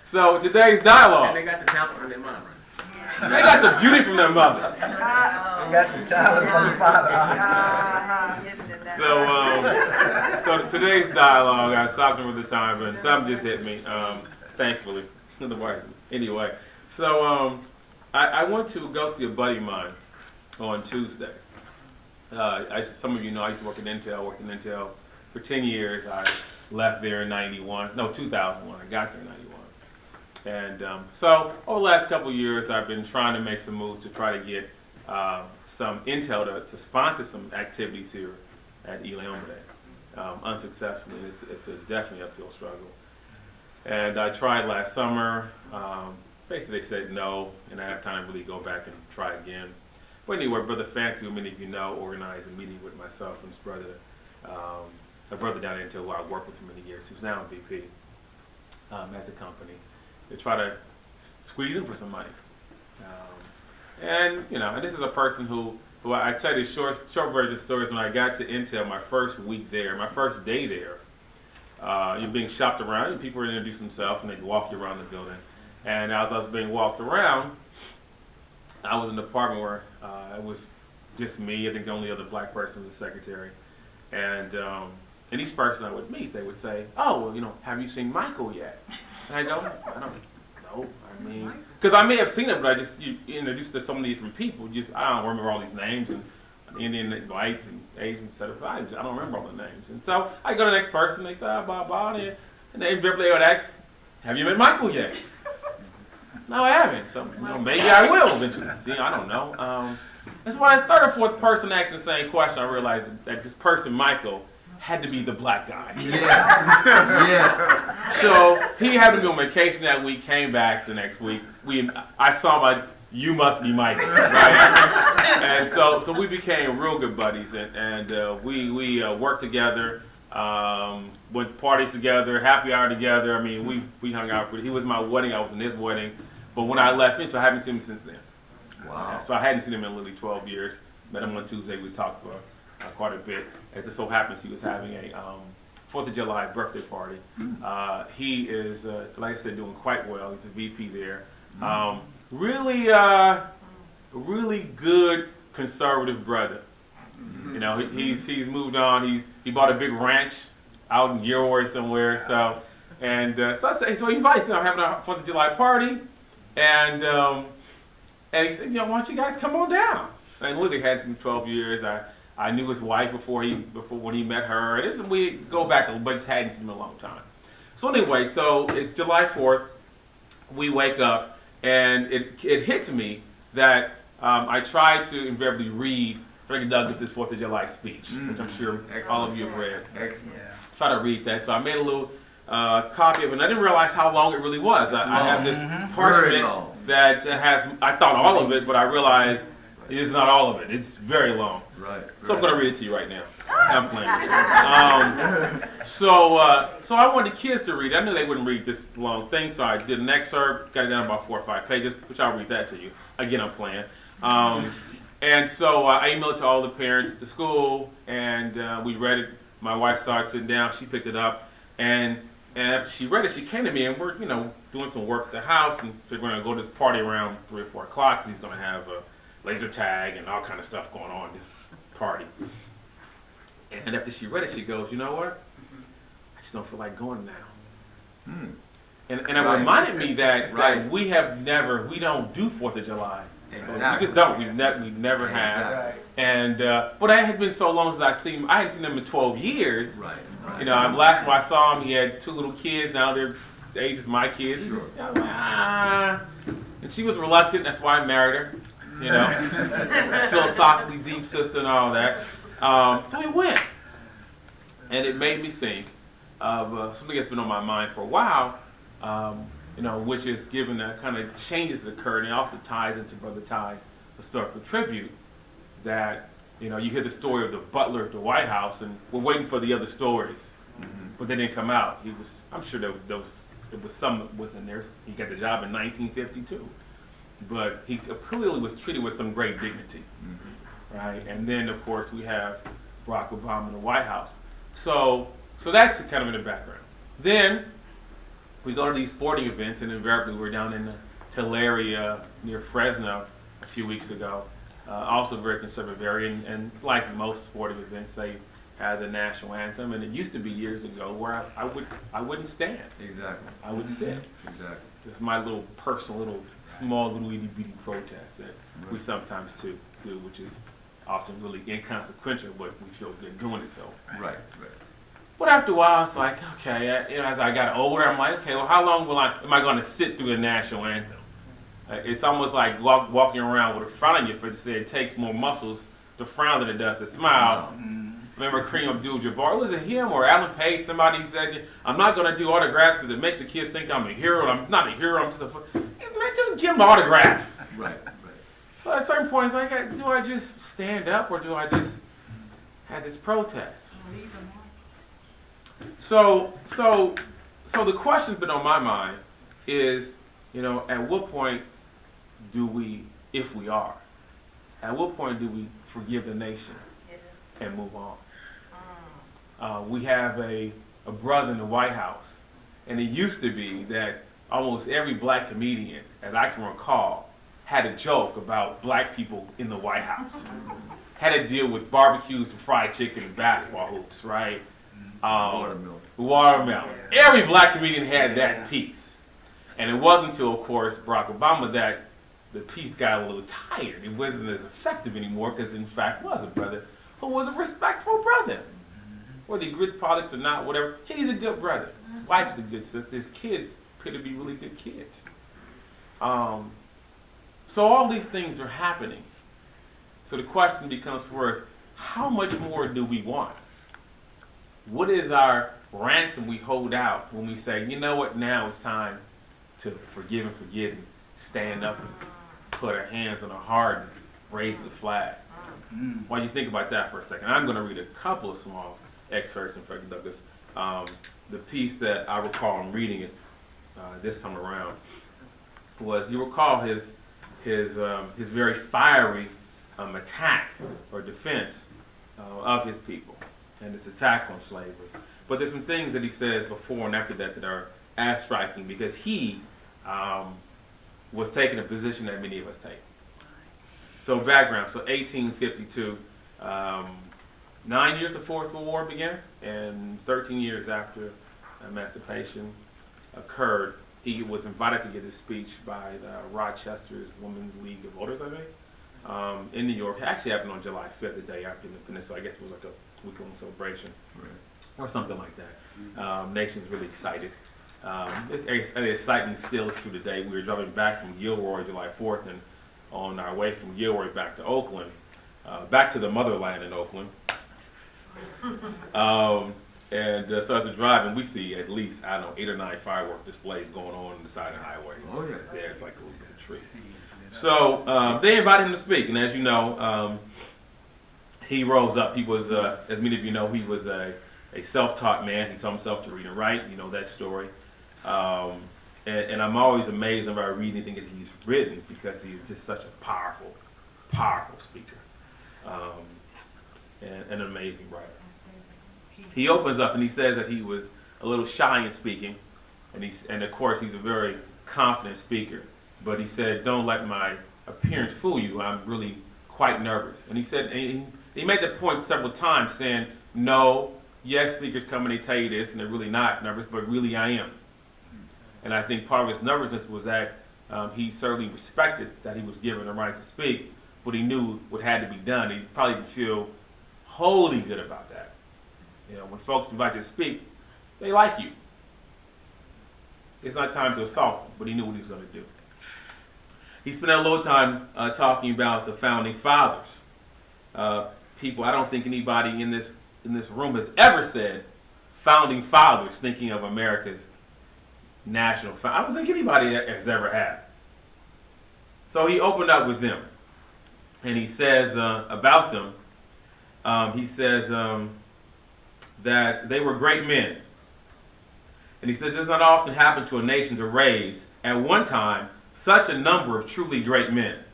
So today's dialogue. And they got the talent from their mother. They got the beauty from their mother. We got the talent from the father. So today's dialogue, I was talking with the time, and something just hit me. Thankfully, otherwise, anyway. So I went to go see a buddy of mine on Tuesday. Some of you know I used to work at Intel. I worked in Intel for 10 years. I left there in 2001. I got there in 91. And so over the last couple of years, I've been trying to make some moves to try to get some Intel to sponsor some activities here at Leomade. Unsuccessfully. It's a definitely uphill struggle. And I tried last summer. Basically, they said no, and I have time to really go back and try again. But anyway, Brother Fancy, who many of you know, organized a meeting with myself and his brother, a brother down there who I worked with for many years, who's now a VP at the company, to try to squeeze in for some money. And this is a person who I tell you the short version of the story is when I got to Intel, my first week there, my first day there, you're being shopped around, and people introduce themselves, and they walk you around the building. And as I was being walked around, I was in an apartment where it was just me. I think the only other black person was the secretary. And each person I would meet, they would say, "Oh, well, have you seen Michael yet?" And I don't know. I mean, because I may have seen him, but you introduced to so many different people. I don't remember all these names and Indian, whites, and Asians, etc. I don't remember all the names. And so I go to the next person. They say, "Blah blah," And then invariably they would ask, have you met Michael yet? No, I haven't. So maybe I will eventually. See, I don't know. That's why the third or fourth person asked the same question. I realized that this person, Michael, had to be the black guy. Yes. So he happened to be on vacation that week, came back the next week. I saw my, you must be Michael, right? And so we became real good buddies, and we worked together, went to parties together, happy hour together. I mean, we hung out. He was my wedding, I was in his wedding. But when I left him, so I haven't seen him since then. Wow. So I hadn't seen him in literally 12 years. Met him on Tuesday. We talked for quite a bit. As it so happens, he was having a 4th of July birthday party. He is, like I said, doing quite well. He's a VP there. Really good conservative brother. You know, he's moved on. He bought a big ranch out in Gilroy somewhere. So he invites him. I'm having a 4th of July party. And he said, you know, why don't you guys come on down? And literally had some 12 years. I knew his wife before when he met her. And we go back, but just hadn't seen him in a long time. So anyway, so it's July 4th. We wake up, and it hits me that I tried to invariably read Frederick Douglass's 4th of July speech, which I'm sure all of you have read. Excellent. Try to read that. So I made a little copy of it, and I didn't realize how long it really was. I have this parchment that has, I thought all of it, but I realized it is not all of it. It's very long. Right. So I'm going to read it to you right now. I'm playing. So I wanted the kids to read it. I knew they wouldn't read this long thing, so I did an excerpt, got it down about 4 or 5 pages, which I'll read that to you. Again, I'm playing. And so I emailed it to all the parents at the school, and we read it. My wife saw it sitting down. She picked it up, and after she read it, she came to me, and we're doing some work at the house, and we're going to go to this party around 3 or 4 o'clock because he's going to have a laser tag and all kind of stuff going on at this party. And after she read it, she goes, you know what? I just don't feel like going now. And it reminded me that we don't do 4th of July. Exactly. We just don't. We never have. And but that had been so long since I hadn't seen him in 12 years. Right. You know, last time I saw him, he had 2 little kids. Now they're the age of my kids. Sure. Just, and she was reluctant. That's why I married her. You know, philosophically deep sister and all that. So we went, and it made me think of something that's been on my mind for a while. Which is given the kind of changes that occurred, and it also ties into Brother Ty's historical tribute. That you hear the story of the butler at the White House, and we're waiting for the other stories, but they didn't come out. I'm sure there was some that was in there. He got the job in 1952. But he clearly was treated with some great dignity, right? And then, of course, we have Barack Obama in the White House. So that's kind of in the background. Then we go to these sporting events, and invariably we're down in the Tulare near Fresno a few weeks ago. Also very conservative area, and like most sporting events, they have the national anthem. And it used to be years ago where I wouldn't stand. Exactly. I would sit. Exactly. It's my little personal, small little itty bitty protest that we sometimes do, which is often really inconsequential, but we feel good doing it. So right. But after a while, it's like, okay, as I got older, I'm like, okay, well, how long am I going to sit through the national anthem? It's almost like walking around with a frown on your face. Say it takes more muscles to frown than it does to smile. Remember Kareem Abdul-Jabbar? Was it him or Alan Page? Somebody said, I'm not going to do autographs because it makes the kids think I'm a hero. I'm not a hero. I'm just a... Man, just give them the autograph. Right. So at certain points, like, do I just stand up or do I just have this protest? So the question's been on my mind is, at what point do we, if we are, at what point do we forgive the nation and move on? We have a brother in the White House, and it used to be that almost every black comedian, as I can recall, had a joke about black people in the White House. Had to deal with barbecues and fried chicken and basketball hoops, right? Watermelon. Every black comedian had that piece. And it wasn't until, of course, Barack Obama that the piece got a little tired. It wasn't as effective anymore because, in fact, was a brother who was a respectful brother. Whether he agreed with politics or not, whatever, he's a good brother. wife's a good sister. His kids appear to be really good kids. So all these things are happening. So the question becomes for us, how much more do we want? What is our ransom we hold out when we say, you know what, now it's time to forgive and forget and stand up and put our hands on our heart and raise the flag? While you think about that for a second, I'm going to read a couple of small excerpts from Frederick Douglass. The piece that I recall in reading it this time around was, you recall his very fiery attack or defense of his people and his attack on slavery. But there's some things that he says before and after that that are as striking, because he was taking a position that many of us take. So background, so 1852, 9 years before the Civil War began, and 13 years after emancipation occurred, he was invited to give a speech by the Rochester's Women's League of Voters, I think, in New York. It actually happened on July 5th, the day after independence, so I guess it was like a week-long celebration, or something like that. Nation's really excited. The excitement still is through the day. We were driving back from Gilroy July 4th, and on our way from Gilroy back to Oakland, back to the motherland in Oakland. So as we're driving, we see at least, 8 or 9 firework displays going on the side of the highway. Oh, yeah. There, it's like a little bit of tree. So they invited him to speak, and as you know, he rose up. He was, as many of you know, he was a self-taught man. He taught himself to read and write. You know that story. And I'm always amazed whenever I read anything that he's written, because he's just such a powerful, powerful speaker, and an amazing writer. He opens up and he says that he was a little shy in speaking, and of course he's a very confident speaker. But he said, "Don't let my appearance fool you. I'm really quite nervous." And he said, and he made that point several times, saying, "No, yes, speakers come and they tell you this, and they're really not nervous, but really I am." And I think part of his nervousness was that he certainly respected that he was given the right to speak, but he knew what had to be done. He probably didn't feel wholly good about that. You know, when folks invite you to speak, they like you. It's not time to assault them, but he knew what he was going to do. He spent a little time talking about the founding fathers. People, I don't think anybody in this room has ever said founding fathers thinking of America's national founder. I don't think anybody has ever had. So he opened up with them, and he says about them, he says that they were great men. And he says, "It does not often happen to a nation to raise, at one time, such a number of truly great men.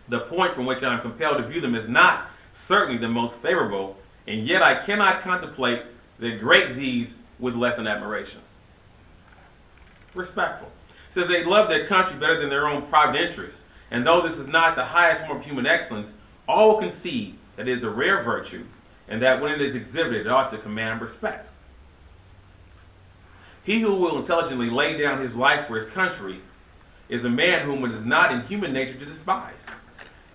The point from which I am compelled to view them is not certainly the most favorable, and yet I cannot contemplate their great deeds with less than admiration." Respectful. He says they love their country better than their own private interests, and though this is not the highest form of human excellence, all concede that it is a rare virtue, and that when it is exhibited, it ought to command respect. He who will intelligently lay down his life for his country is a man whom it is not in human nature to despise.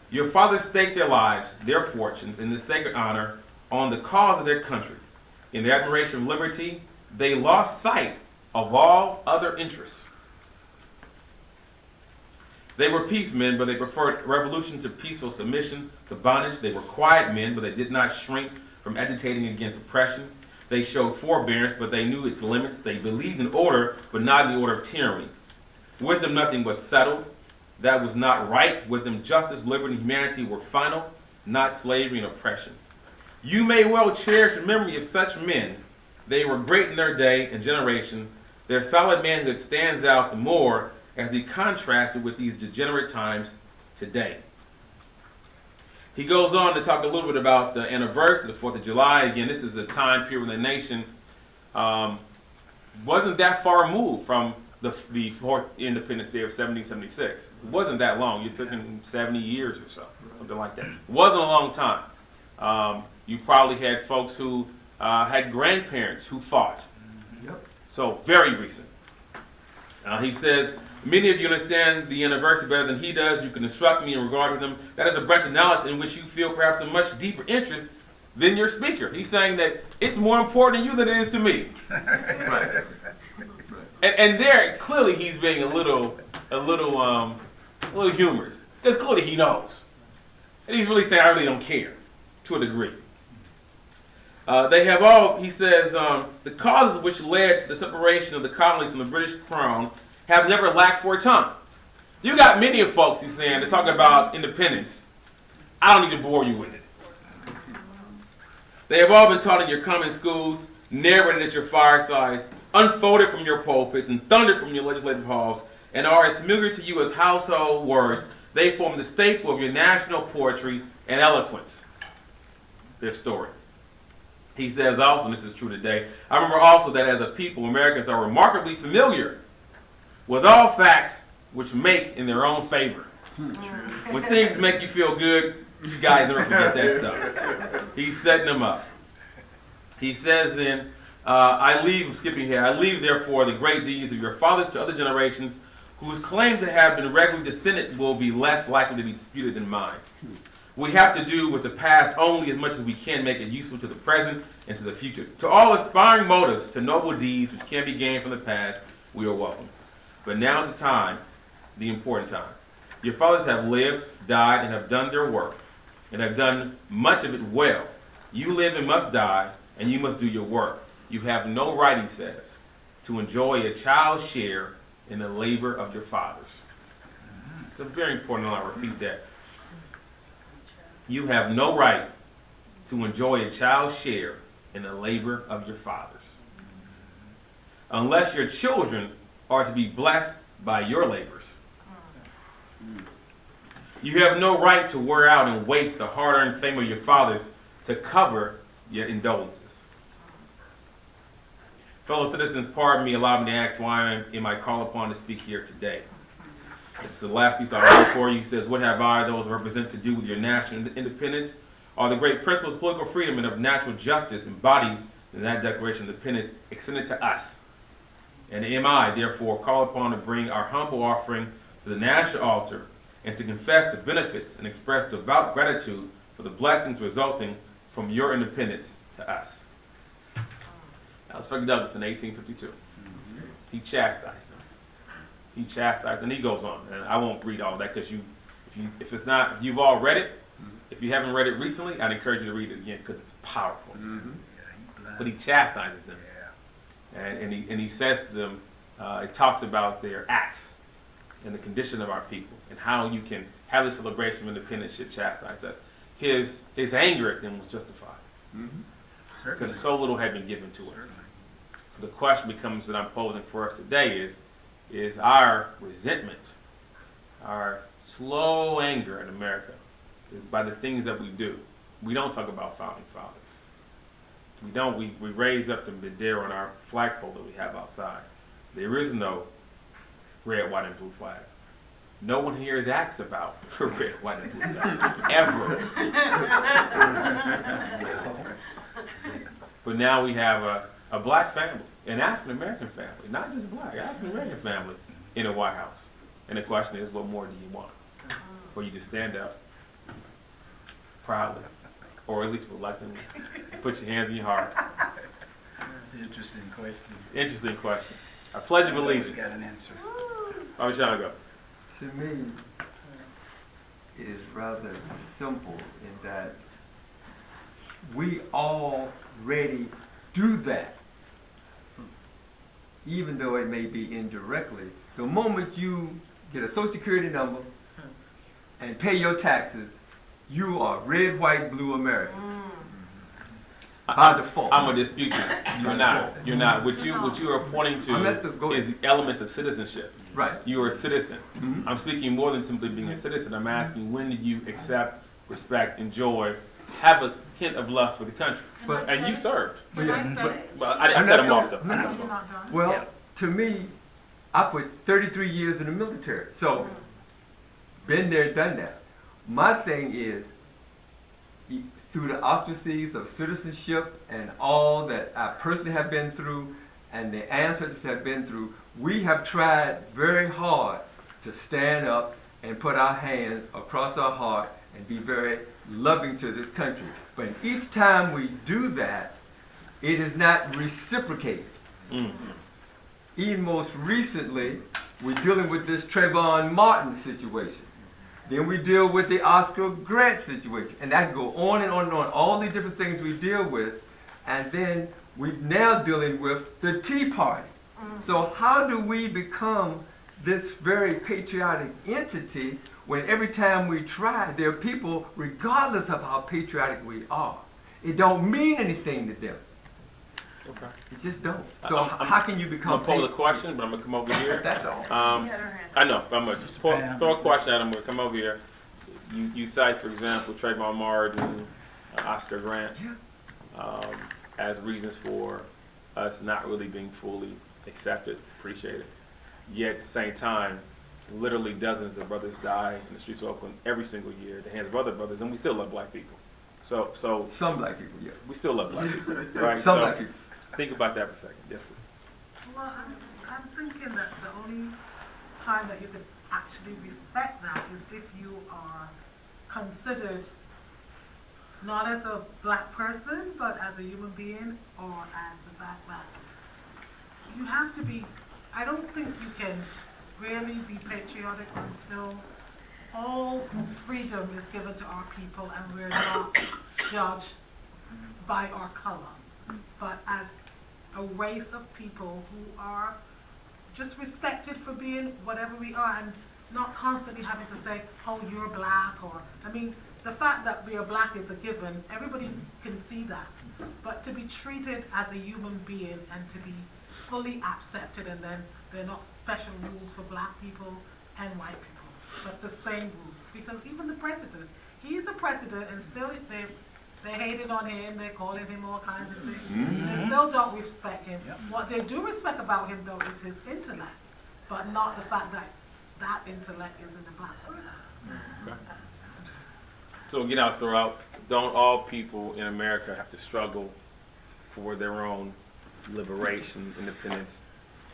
Your fathers staked their lives, their fortunes, and the sacred honor on the cause of their country. In their admiration of liberty, they lost sight of all other interests. They were peace men, but they preferred revolution to peaceful submission to bondage. They were quiet men, but they did not shrink from agitating against oppression. They showed forbearance, but they knew its limits. They believed in order, but not in the order of tyranny. With them nothing was settled that was not right. With them justice, liberty, and humanity were final, not slavery and oppression. You may well cherish the memory of such men. They were great in their day and generation. Their solid manhood stands out the more as he contrasted with these degenerate times today. He goes on to talk a little bit about the anniversary, the 4th of July. Again, this is a time period when the nation wasn't that far removed from the fourth Independence Day of 1776. It wasn't that long. You're talking 70 years or so, something like that. It wasn't a long time. You probably had folks who had grandparents who fought. Yep. So very recent. He says, "Many of you understand the anniversary better than he does. You can instruct me in regard to them. That is a branch of knowledge in which you feel perhaps a much deeper interest than your speaker. He's saying that it's more important to you than it is to me. Right. And there, clearly, he's being a little humorous. Because clearly he knows. And he's really saying, I really don't care, to a degree. They have all, he says, the causes which led to the separation of the colonies from the British crown have never lacked for a time. You got many of folks, he's saying, that talk about independence. I don't need to bore you with it. They have all been taught in your common schools, narrated at your firesides, unfolded from your pulpits, and thundered from your legislative halls, and are as familiar to you as household words. They form the staple of your national poetry and eloquence. Their story. He says also, and this is true today, I remember also that as a people, Americans are remarkably familiar with all facts which make in their own favor. When things make you feel good, you guys never forget that stuff. He's setting them up. He says then, I leave therefore the great deeds of your fathers to other generations whose claim to have been regularly descended will be less likely to be disputed than mine. We have to do with the past only as much as we can make it useful to the present and to the future. To all aspiring motives, to noble deeds which can be gained from the past, we are welcome. But now is the time, the important time. Your fathers have lived, died, and have done their work, and have done much of it well. You live and must die, and you must do your work. You have no right, he says, to enjoy a child's share in the labor of your fathers. It's a very important, and I'll repeat that. You have no right to enjoy a child's share in the labor of your fathers, unless your children are to be blessed by your labors. You have no right to wear out and waste the hard-earned fame of your fathers to cover your indulgences. Fellow citizens, pardon me, allow me to ask, why am I called upon to speak here today? It's the last piece I'll read for you. He says, what have I, those who represent, to do with your national independence? Are the great principles of political freedom and of natural justice embodied in that Declaration of Independence extended to us? And am I, therefore, called upon to bring our humble offering to the national altar and to confess the benefits and express devout gratitude for the blessings resulting from your independence to us? That was Frederick Douglass in 1852. He chastised him. He chastised, and he goes on. And I won't read all that because if you've all read it. If you haven't read it recently, I'd encourage you to read it again because it's powerful. But he chastises them, and he says to them, it talks about their acts and the condition of our people and how you can have the celebration of independence should chastise us. His anger at them was justified because so little had been given to us. So the question becomes that I'm posing for us today is our resentment, our slow anger in America by the things that we do. We don't talk about founding fathers. We don't. We raise up the Madeira on our flagpole that we have outside. There is no red, white, and blue flag. No one here has asked about red, white, and blue flag, ever. But now we have a black family, an African-American family, not just black, African-American family in the White House. And the question is, what more do you want? For you to stand up proudly, or at least reluctantly, put your hands in your heart. Interesting question. Interesting question. I pledge of allegiance. Got an answer. How was y'all go? To me, it is rather simple in that we already do that, even though it may be indirectly. The moment you get a Social Security number and pay your taxes, you are red, white, blue American. By default. I'm gonna dispute you. You're not. You're not. What you are pointing to is the elements of citizenship. Right. You are a citizen. I'm speaking more than simply being a citizen. I'm asking, when did you accept, respect, enjoy, have a hint of love for the country? And you served. Can I say? Well, I cut him off though. You're not done. Well, to me, I put 33 years in the military. So, been there, done that. My thing is, through the auspices of citizenship and all that I personally have been through and the ancestors have been through, we have tried very hard to stand up and put our hands across our heart and be very loving to this country. But each time we do that, it is not reciprocated. Even most recently, we're dealing with this Trayvon Martin situation. Then we deal with the Oscar Grant situation. And that can go on and on and on, all the different things we deal with. And then we're now dealing with the Tea Party. So how do we become this very patriotic entity when every time we try, there are people, regardless of how patriotic we are, it don't mean anything to them. Okay. It just don't. So how can you become? I'm gonna pose a question, but I'm gonna come over here. That's all. I know. But I'm gonna throw a question at him. I'm gonna come over here. You cite, for example, Trayvon Martin, Oscar Grant, as reasons for us not really being fully accepted, appreciated. Yet at the same time, literally dozens of brothers die in the streets of Oakland every single year at the hands of other brothers, and we still love black people. So some black people, yeah. We still love black people, right? Some black people. Think about that for a second. Yes, sis. Well, I'm thinking that the only time that you could actually respect that is if you are considered not as a black person, but as a human being, or as the fact that you have to be. I don't think you can really be patriotic until all freedom is given to our people and we're not judged by our color, but as a race of people who are just respected for being whatever we are, and not constantly having to say, oh, you're black, or, I mean, the fact that we are black is a given, everybody can see that, but to be treated as a human being and to be fully accepted, and then there are not special rules for black people and white people, but the same rules, because even the president, he's a president, and still they're hating on him, they're calling him all kinds of things. They still don't respect him. What they do respect about him, though, is his intellect, but not the fact that that intellect is in a black person. Okay. So again, I'll throw out, don't all people in America have to struggle for their own liberation, independence?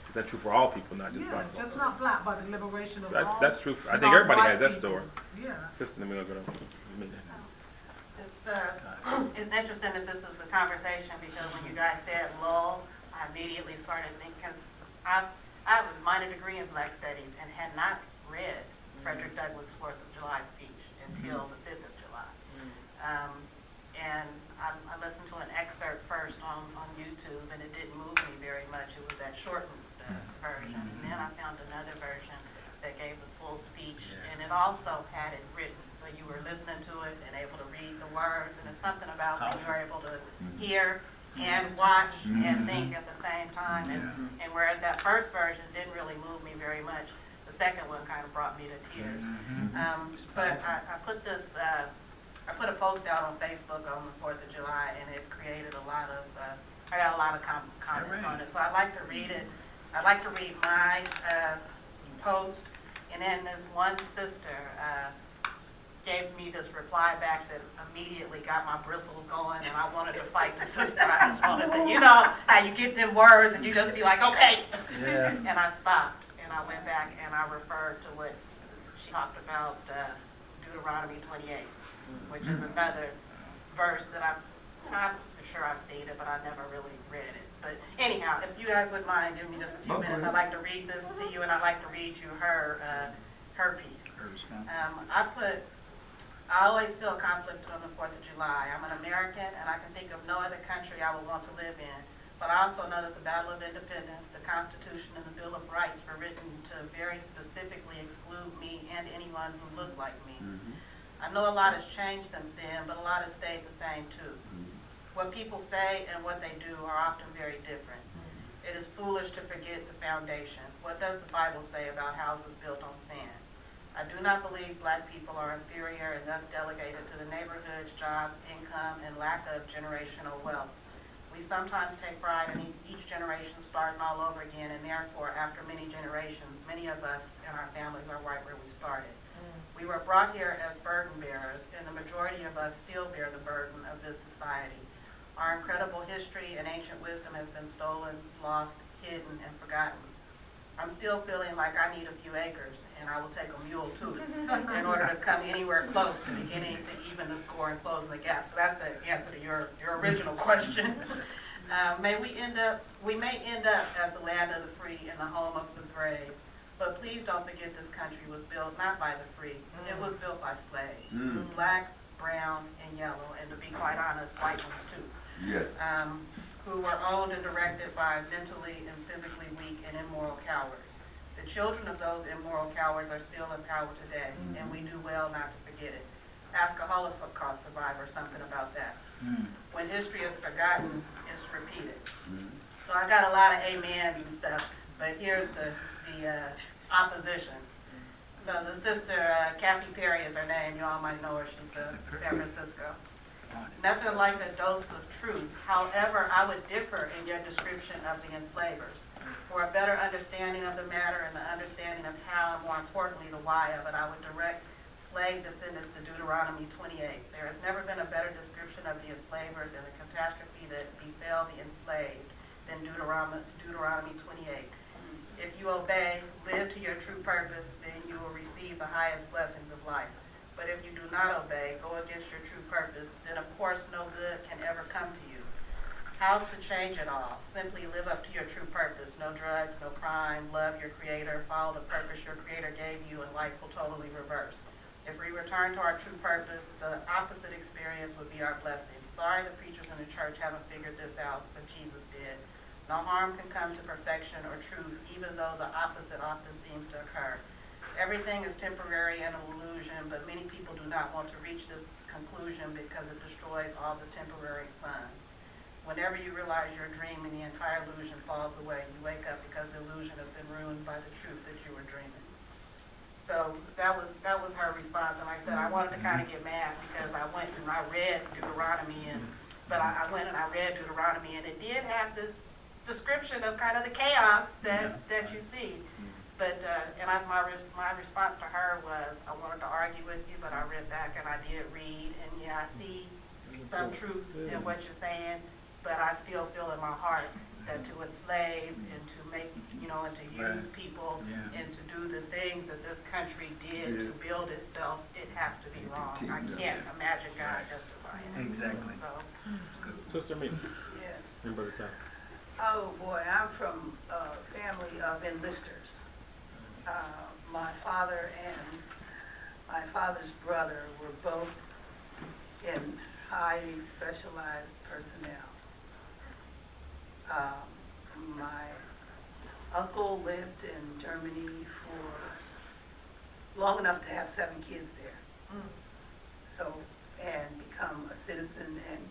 Is that true for all people, not just Yeah, black folks? just not black, but the liberation of all. That's true. I think everybody has that non-white story. people. Yeah. Sister, let me look it up. It's interesting that this is the conversation, because when you guys said lull, I immediately started thinking, because I have a minor degree in Black Studies and had not read Frederick Douglass' 4th of July speech until the 5th of July. And I listened to an excerpt first on YouTube, and it didn't move me very much. It was that shortened version. And then I found another version that gave the full speech, and it also had it written. So you were listening to it and able to read the words, and it's something about when you're able to hear and watch and think at the same time. And whereas that first version didn't really move me very much, the second one kind of brought me to tears. But I put this, I put a post out on Facebook on the 4th of July, and it created a lot of, I got a lot of comments on it. So I'd like to read it. I'd like to read my post, and then this one sister gave me this reply back that immediately got my bristles going, and I wanted to fight the sister. I just wanted to, you know, how you get them words and you just be like, okay. Yeah. And I stopped, and I went back and I referred to what she talked about, Deuteronomy 28, which is another verse that I'm sure I've seen it, but I never really read it. But anyhow, if you guys wouldn't mind giving me just a few minutes, I'd like to read this to you, and I'd like to read you her piece. I always feel conflict on the 4th of July. I'm an American, and I can think of no other country I would want to live in. But I also know that the Battle of Independence, the Constitution, and the Bill of Rights were written to very specifically exclude me and anyone who looked like me. I know a lot has changed since then, but a lot has stayed the same too. What people say and what they do are often very different. It is foolish to forget the foundation. What does the Bible say about houses built on sand? I do not believe black people are inferior and thus delegated to the neighborhoods, jobs, income, and lack of generational wealth. We sometimes take pride in each generation starting all over again, and therefore, after many generations, many of us and our families are right where we started. We were brought here as burden bearers, and the majority of us still bear the burden of this society. Our incredible history and ancient wisdom has been stolen, lost, hidden, and forgotten. I'm still feeling like I need a few acres, and I will take a mule too, in order to come anywhere close to beginning to even the score and closing the gap. So that's the answer to your original question. We may end up as the land of the free and the home of the brave, but please don't forget this country was built not by the free, it was built by slaves, black, brown, and yellow, and to be quite honest, white ones too. Yes. Who were owned and directed by mentally and physically weak and immoral cowards. The children of those immoral cowards are still in power today, and we do well not to forget it. Ask a Holocaust survivor something about that. When history is forgotten, it's repeated. So I got a lot of amens and stuff, but here's the opposition. So the sister, Kathy Perry is her name, you all might know her, she's in San Francisco. Nothing like a dose of truth. However, I would differ in your description of the enslavers. For a better understanding of the matter and the understanding of how, and more importantly, the why of it, I would direct slave descendants to Deuteronomy 28. There has never been a better description of the enslavers and the catastrophe that befell the enslaved than Deuteronomy 28. If you obey, live to your true purpose, then you will receive the highest blessings of life. But if you do not obey, go against your true purpose, then of course no good can ever come to you. How to change it all? Simply live up to your true purpose. No drugs, no crime, love your Creator, follow the purpose your Creator gave you, and life will totally reverse. If we return to our true purpose, the opposite experience would be our blessing. Sorry the preachers in the church haven't figured this out, but Jesus did. No harm can come to perfection or truth, even though the opposite often seems to occur. Everything is temporary and an illusion, but many people do not want to reach this conclusion because it destroys all the temporary fun. Whenever you realize you're dreaming, the entire illusion falls away. You wake up because the illusion has been ruined by the truth that you were dreaming. So that was her response. And like I said, I wanted to kind of get mad because I went and I read Deuteronomy, but I went and I read Deuteronomy, and it did have this description of kind of the chaos that you see. But my response to her was, I wanted to argue with you, but I read back and I did read, and yeah, I see some truth in what you're saying, but I still feel in my heart that to enslave and to make, and to use people and to do the things that this country did to build itself, it has to be wrong. I can't imagine God justifying it. Exactly. So, Sister Me. Yes. And Brother Tom. Oh, boy, I'm from a family of enlisters. My father and my father's brother were both in highly specialized personnel. My uncle lived in Germany for long enough to have 7 kids there. So, and become a citizen and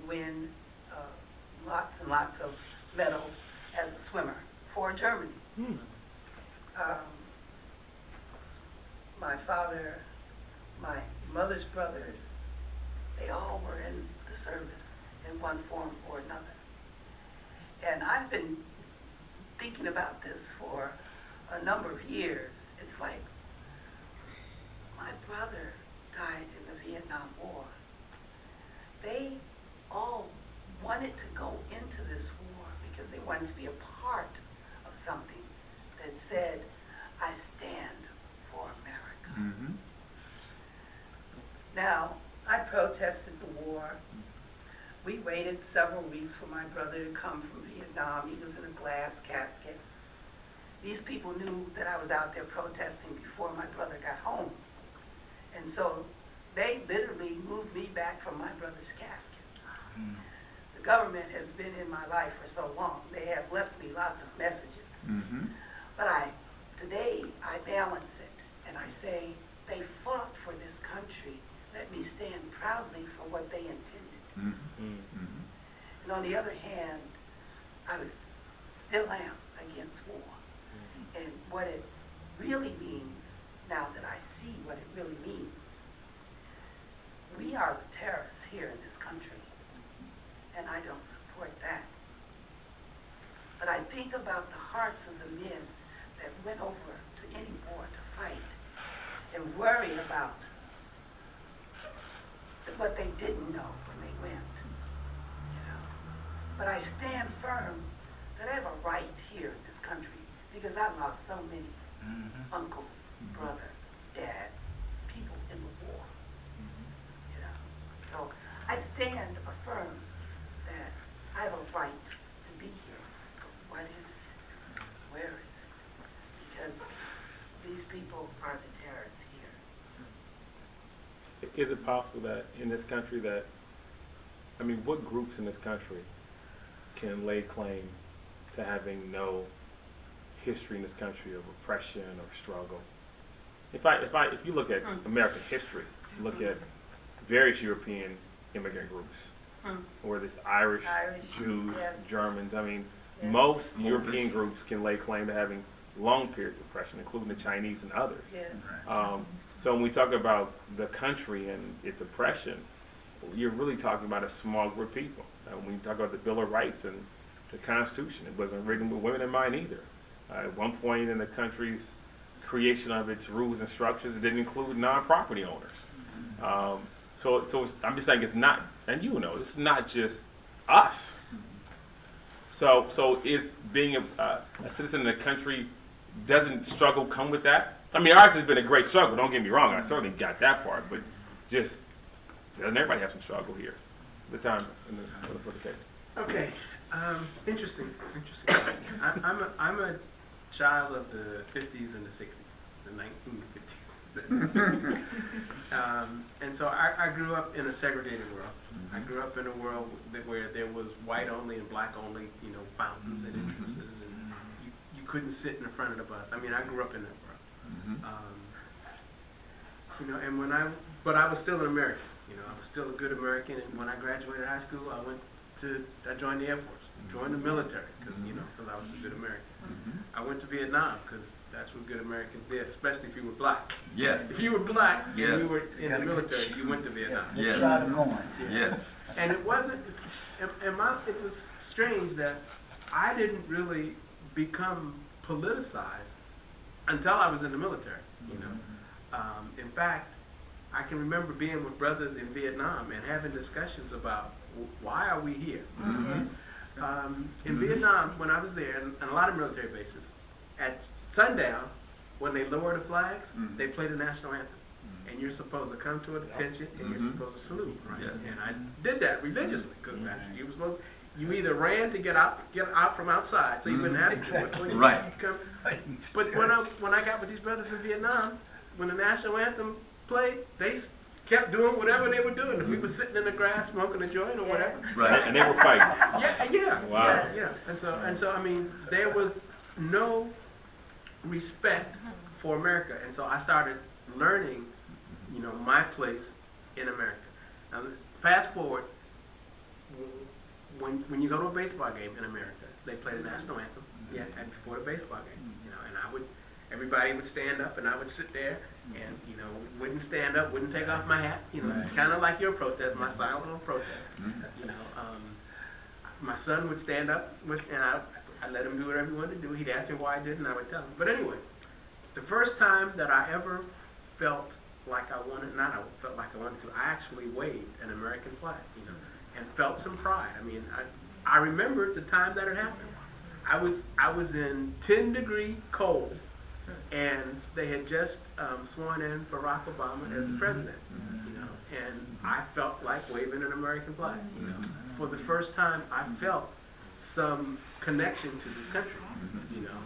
win lots and lots of medals as a swimmer for Germany. My father, my mother's brothers, they all were in the service in one form or another. And I've been thinking about this for a number of years. It's like, my brother died in the Vietnam War. They all wanted to go into this war because they wanted to be a part of something that said, I stand for America. Now, I protested the war. We waited several weeks for my brother to come from Vietnam. He was in a glass casket. These people knew that I was out there protesting before my brother got home. And so they literally moved me back from my brother's casket. The government has been in my life for so long. They have left me lots of messages. But today I balance it and I say, they fought for this country. Let me stand proudly for what they intended. And on the other hand, I still am against war. And what it really means, now that I see what it really means, we are the terrorists here in this country. And I don't support that. But I think about the hearts of the men that went over to any war to fight and worried about what they didn't know when they went, But I stand firm that I have a right here in this country. because I lost so many uncles, brother, dads, people in the war. You know, so I stand affirm that I have a right to be here. But what is it? Where is it? Because these people are the terrorists here. Is it possible that in this country that, I mean, what groups in this country can lay claim to having no history in this country of oppression or struggle? If you look at American history, look at various European immigrant groups, or this Irish, Jews, yes. Germans. I mean, Yes. most European groups can lay claim to having long periods of oppression, including the Chinese and others. Yes. So when we talk about the country and its oppression, you're really talking about a small group of people. When you talk about the Bill of Rights and the Constitution, it wasn't written with women in mind either. At one point in the country's creation of its rules and structures, it didn't include non-property owners. So I'm just saying it's not, and you know, it's not just us. So is being a citizen in a country, doesn't struggle come with that? I mean, ours has been a great struggle, don't get me wrong, I certainly got that part, but just, doesn't everybody have some struggle here? The time for the case. Okay, interesting. I'm a child of the 50s and the 60s, the 1950s. And so I grew up in a segregated world. I grew up in a world where there was white only and black only, you know, fountains and entrances, and you couldn't sit in the front of the bus. I mean, I grew up in that world. You know, and but I was still an American. You know, I was still a good American, and when I graduated high school, I joined the Air Force, joined the military, because I was a good American. I went to Vietnam, because that's what good Americans did, especially if you were black. Yes. If you were black and Yes. you were in the military, you went to Vietnam. Yes. Yeah. Yes. And it wasn't, it was strange that I didn't really become politicized until I was in the military, you know. In fact, I can remember being with brothers in Vietnam and having discussions about why are we here. In Vietnam, when I was there, and a lot of military bases, at sundown, when they lower the flags, they play the national anthem. And you're supposed to come to attention, and you're supposed to salute, right? Yes. And I did that religiously, because you were supposed to, you either ran to get out from outside, so you wouldn't have to do it. When you Right. come, but when I got with these brothers in Vietnam, when the national anthem played, they kept doing whatever they were doing. If we were sitting in the grass smoking a joint or whatever. Right. And they were fighting. Yeah. Wow. Yeah. And so I mean, there was no respect for America, and so I started learning, you know, my place in America. Now, fast forward, when you go to a baseball game in America, they play the national anthem. Yeah, and before the baseball game, you know, and everybody would stand up, and I would sit there, and you know, wouldn't stand up, wouldn't take off my hat, you know, kind of like your protest, my silent little protest. You know, my son would stand up, and I let him do whatever he wanted to do. He'd ask me why I did, and I would tell him. But anyway, the first time that I ever felt like I wanted to, I actually waved an American flag, you know, and felt some pride. I mean, I remember the time that it happened. I was in 10-degree cold, and they had just sworn in Barack Obama as the president, you know, and I felt like waving an American flag, you know. For the first time, I felt some connection to this country, you know,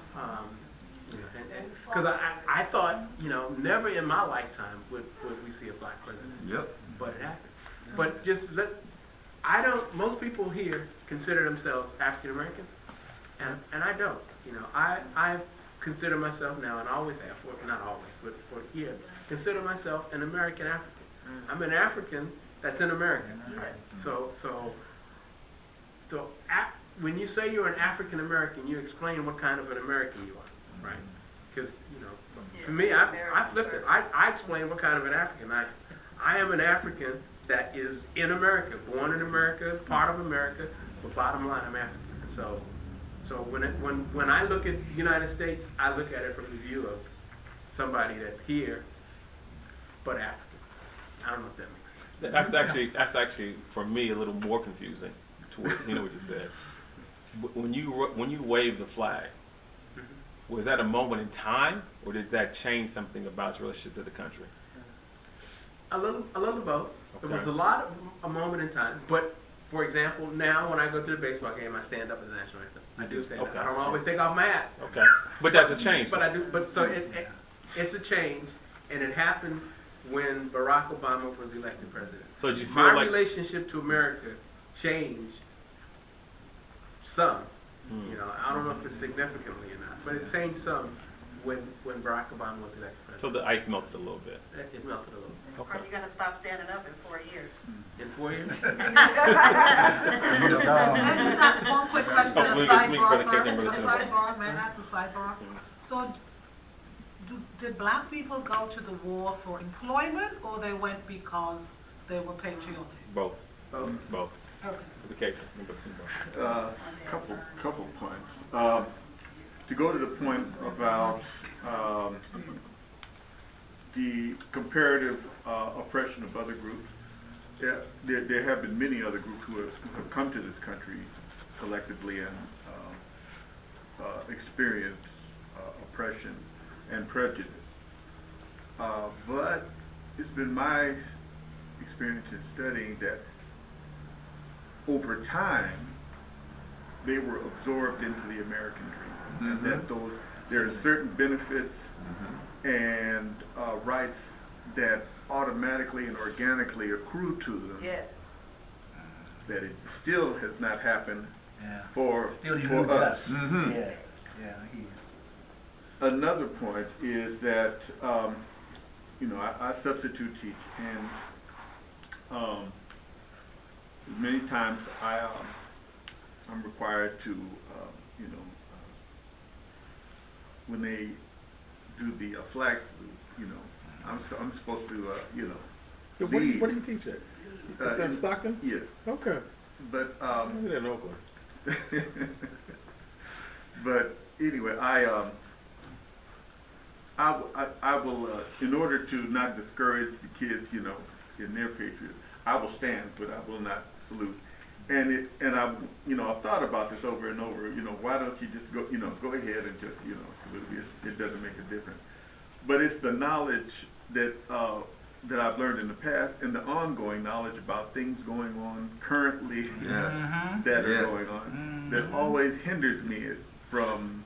because I thought, you know, never in my lifetime would we see a black president. Yep. But it happened. But most people here consider themselves African Americans, and I don't. You know, I consider myself now, and I always have, not always, but for years, consider myself an American African. I'm an African that's in America. Right? So when you say you're an African American, you explain what kind of an American you are, right? Because, you know, for me, I flipped it. I explain what kind of an African I am. I am an African that is in America, born in America, part of America, but bottom line, I'm African. So when I look at the United States, I look at it from the view of somebody that's here, but African. I don't know if that makes sense. That's actually for me a little more confusing towards, you know what you said. When you wave the flag, Was that a moment in time, or did that change something about your relationship to the country? A little of both. Okay. It was a moment in time. But for example, now when I go to the baseball game, I stand up at the national anthem. I do stand Okay. up. I don't always take off my hat. Okay, but that's a change. But I do. But so it's a change, and it happened when Barack Obama was elected president. So did you feel My like relationship to America changed some. You know, I don't know if it's significantly or not, but it changed some when Barack Obama was elected so president. the ice melted a little bit? It melted a little. Are you gonna stop standing up in 4 years? In 4 years? Can I just ask one quick question, Oh, a we sidebar better kick first? them A with a sidebar, may I ask a sidebar? So, did black people go to the war for employment, or they went because they were patriotic? Both. Both. Both. Okay. Okay. Couple points. To go to the point about the comparative oppression of other groups, there have been many other groups who have come to this country collectively and experienced oppression and prejudice. But it's been my experience in studying that over time, they were absorbed into the American dream, and that there are certain benefits and rights that automatically and organically accrue to them. Yes. That it still has not happened for us. Yeah, yeah, Another point is that I substitute teach, and many times I'm required to when they do the flag salute, I'm supposed to What do you teach at? Is that Stockton? Yeah, Okay. but I did in Oakland. but anyway, I will in order to not discourage the kids, in their patriotism, I will stand, but I will not salute. And I've thought about this over and over. Why don't you just go ahead and just salute? It doesn't make a difference. But it's the knowledge that that I've learned in the past, and the ongoing knowledge about things going on currently that are going on that always hinders me from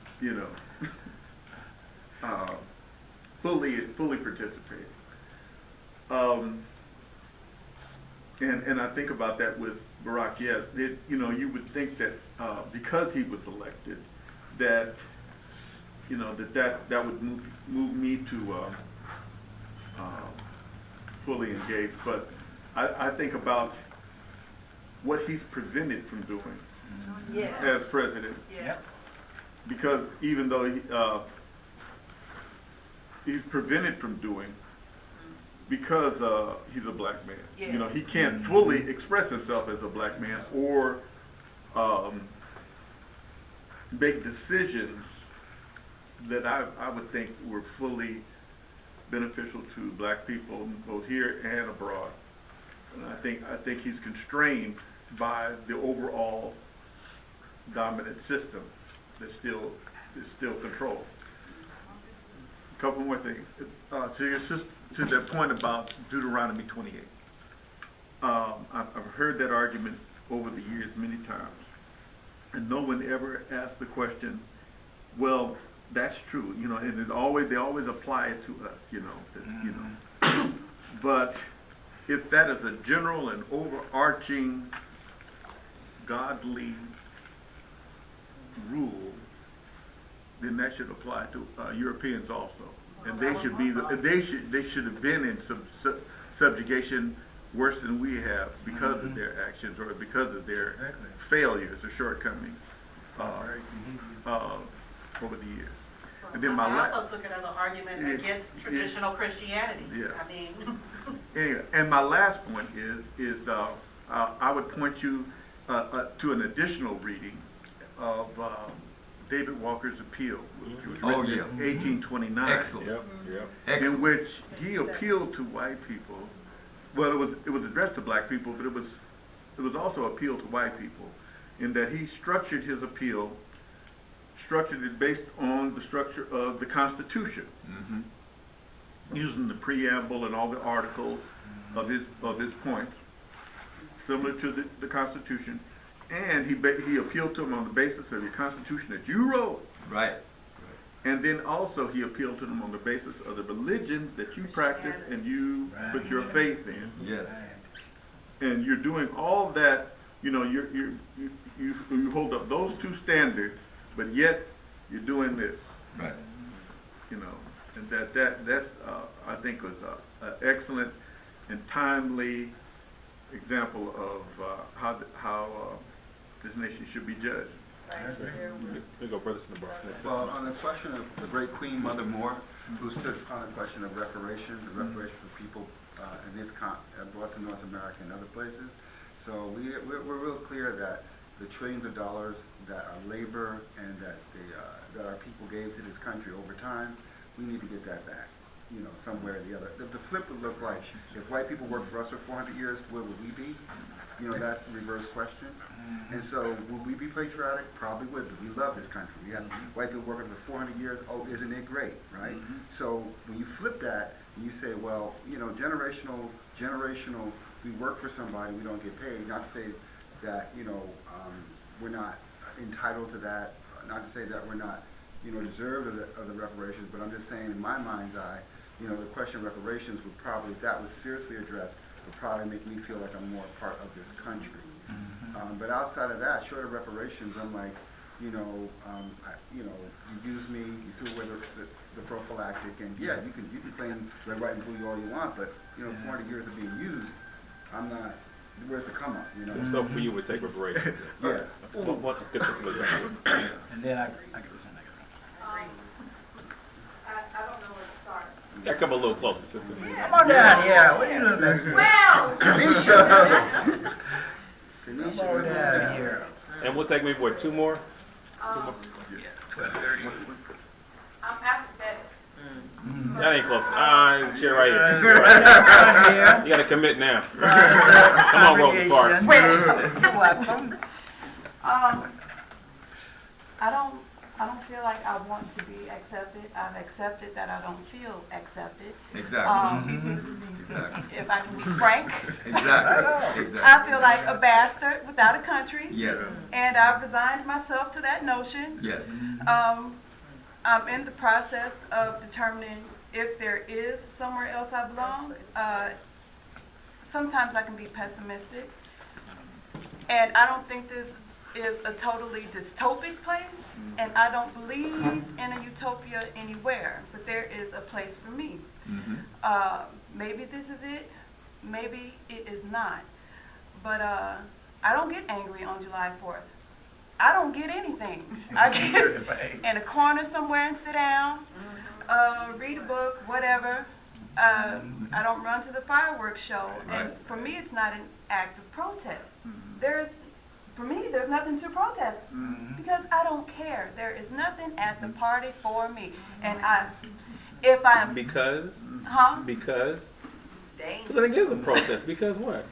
fully participating. And I think about that with Barack. Yes, you would think that because he was elected, that that would move me to fully engage. But I think about what he's prevented from doing as president. Yes. Because even though he's prevented from doing, because he's a black man. Yes. He can't fully express himself as a black man or make decisions that I would think were fully beneficial to black people both here and abroad. And I think he's constrained by the overall dominant system that still controlled. A couple more things. To that point about Deuteronomy 28. I've heard that argument over the years many times, and no one ever asked the question, well, that's true, and they always apply it to us, But if that is a general and overarching godly rule, then that should apply to Europeans also. And they should have been in subjugation worse than we have because of their actions or because of their failures or shortcomings over the years. And then I also took it as an argument against traditional Christianity. Yeah. I mean. Anyway, and my last point is I would point you to an additional reading of David Walker's appeal, which was written in 1829. Excellent. In which he appealed to white people. Well, it was addressed to black people, but it was also appealed to white people, in that he structured his appeal structured it based on the structure of the Constitution, using the preamble and all the articles of his points, similar to the Constitution, and he appealed to them on the basis of the Constitution that you wrote. Right. And then also he appealed to them on the basis of the religion that you practice and you put your faith in. Yes. And you're doing all that, you know, you hold up those two standards, but yet you're doing this. Right. You know, and that's I think was an excellent and timely example of how this nation should be judged. We go further to the bar. Well, on the question of the great Queen Mother Moore, who stood on the question of reparations, the reparations for people in this brought to North America and other places. So we're real clear that the trillions of dollars that our labor and that our people gave to this country over time, we need to get that back, you know, somewhere or the other. The flip would look like, if white people worked for us for 400 years, where would we be? You know, that's the reverse question. And so, would we be patriotic? Probably would, but we love this country. We have white people working for 400 years. Oh, isn't it great, right? So, when you flip that, and you say, well, you know, generational, we work for somebody, we don't get paid. Not to say that, you know, we're not entitled to that. Not to say that we're not, you know, deserved of the reparations. But I'm just saying, in my mind's eye, you know, the question of reparations would probably, if that was seriously addressed, would probably make me feel like I'm more a part of this country. But outside of that, short of reparations, I'm like, you know, you use me, you threw away the prophylactic, and yeah, you can claim red, white, and blue all you want, but you know, 400 years of being used, I'm not. Where's the come up? You know. So for you, would take reparations. Yeah. What consistent with that? And then I can listen. I don't know where to start. Yeah, come a little closer, sister. Come on down here. What are you doing back here? Well, Come on down here. And we'll take maybe, what, two more? Yes, 12:30. I'm apathetic. That ain't close. There's a chair right here. You gotta commit now. Come on, Rosa Parks. I don't feel like I want to be accepted. I've accepted that I don't feel accepted. Exactly. Exactly. If I can be frank. Exactly. I feel like a bastard without a country. Yes. And I've resigned myself to that notion. Yes. I'm in the process of determining if there is somewhere else I belong. Sometimes I can be pessimistic. And I don't think this is a totally dystopic place, and I don't believe in a utopia anywhere, but there is a place for me. Maybe this is it, maybe it is not. But I don't get angry on July 4th. I don't get anything. I get in a corner somewhere and sit down, read a book, whatever. I don't run to the fireworks show. And for me, it's not an act of protest. For me, there's nothing to protest because I don't care. There is nothing at the party for me. And if I'm... Because? Huh? Because? It's dangerous. So I think it is a protest. Because what?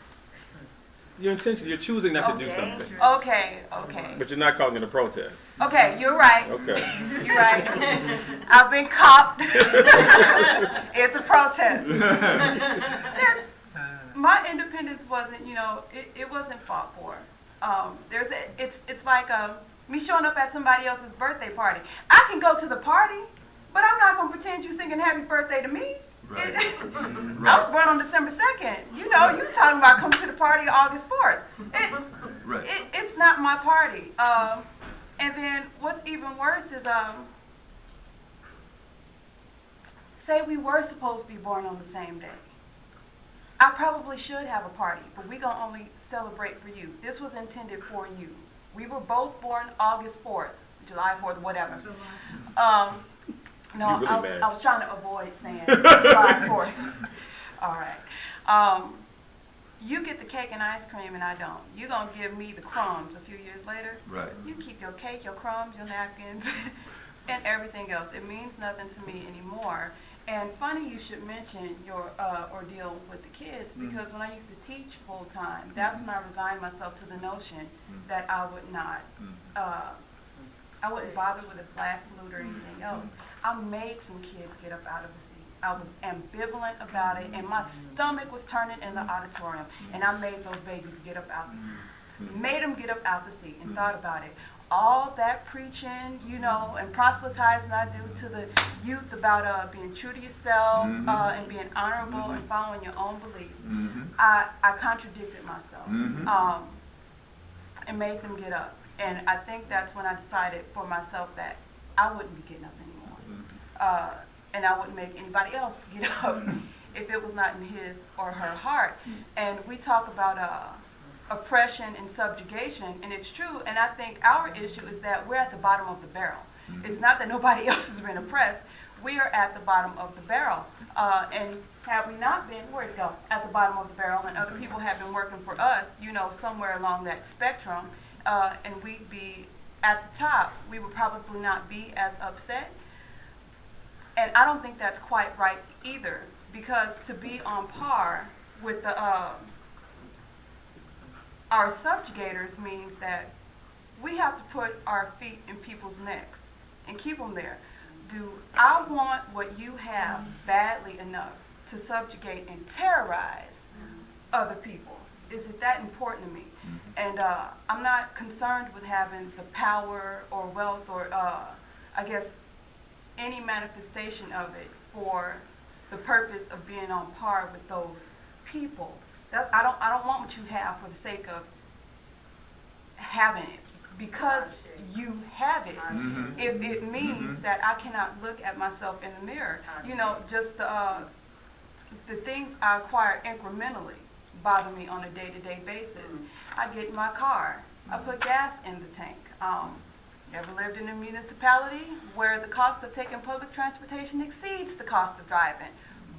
Your intention, you're choosing not to do something. Okay. But you're not calling it a protest. Okay, you're right. Okay. You're right. I've been copped. It's a protest. My independence wasn't, it wasn't fought for. It's like me showing up at somebody else's birthday party. I can go to the party, but I'm not gonna pretend you singing happy birthday to me. Right. I was born on December 2nd. You talking about coming to the party August 4th. It's not my party. And then what's even worse is, say we were supposed to be born on the same day. I probably should have a party, but we're going to only celebrate for you. This was intended for you. We were both born August 4th, July 4th, whatever. No, I was trying to avoid saying July 4th. All right. You get the cake and ice cream and I don't. You're going to give me the crumbs a few years later. Right. You keep your cake, your crumbs, your napkins, and everything else. It means nothing to me anymore. And funny you should mention your ordeal with the kids, because when I used to teach full time, that's when I resigned myself to the notion that I would not I wouldn't bother with a flag salute or anything else. I made some kids get up out of the seat. I was ambivalent about it, and my stomach was turning in the auditorium, and I made those babies get up out the seat. Made them get up out the seat and thought about it. All that preaching, you know, and proselytizing I do to the youth about being true to yourself and being honorable and following your own beliefs, I contradicted myself and made them get up. And I think that's when I decided for myself that I wouldn't be getting up anymore. And I wouldn't make anybody else get up if it was not in his or her heart. And we talk about oppression and subjugation, and it's true. And I think our issue is that we're at the bottom of the barrel. It's not that nobody else has been oppressed. We are at the bottom of the barrel. And have we not been, where'd it go? At the bottom of the barrel, and other people have been working for us, you know, somewhere along that spectrum, and we'd be at the top, we would probably not be as upset. And I don't think that's quite right either, because to be on par with the our subjugators means that we have to put our feet in people's necks and keep them there. Do I want what you have badly enough to subjugate and terrorize other people? Is it that important to me? And I'm not concerned with having the power or wealth or I guess any manifestation of it for the purpose of being on par with those people. I don't want what you have for the sake of having it, because you have it. If it means that I cannot look at myself in the mirror, you know, just the things I acquire incrementally bother me on a day-to-day basis. I get in my car, I put gas in the tank. Never lived in a municipality where the cost of taking public transportation exceeds the cost of driving.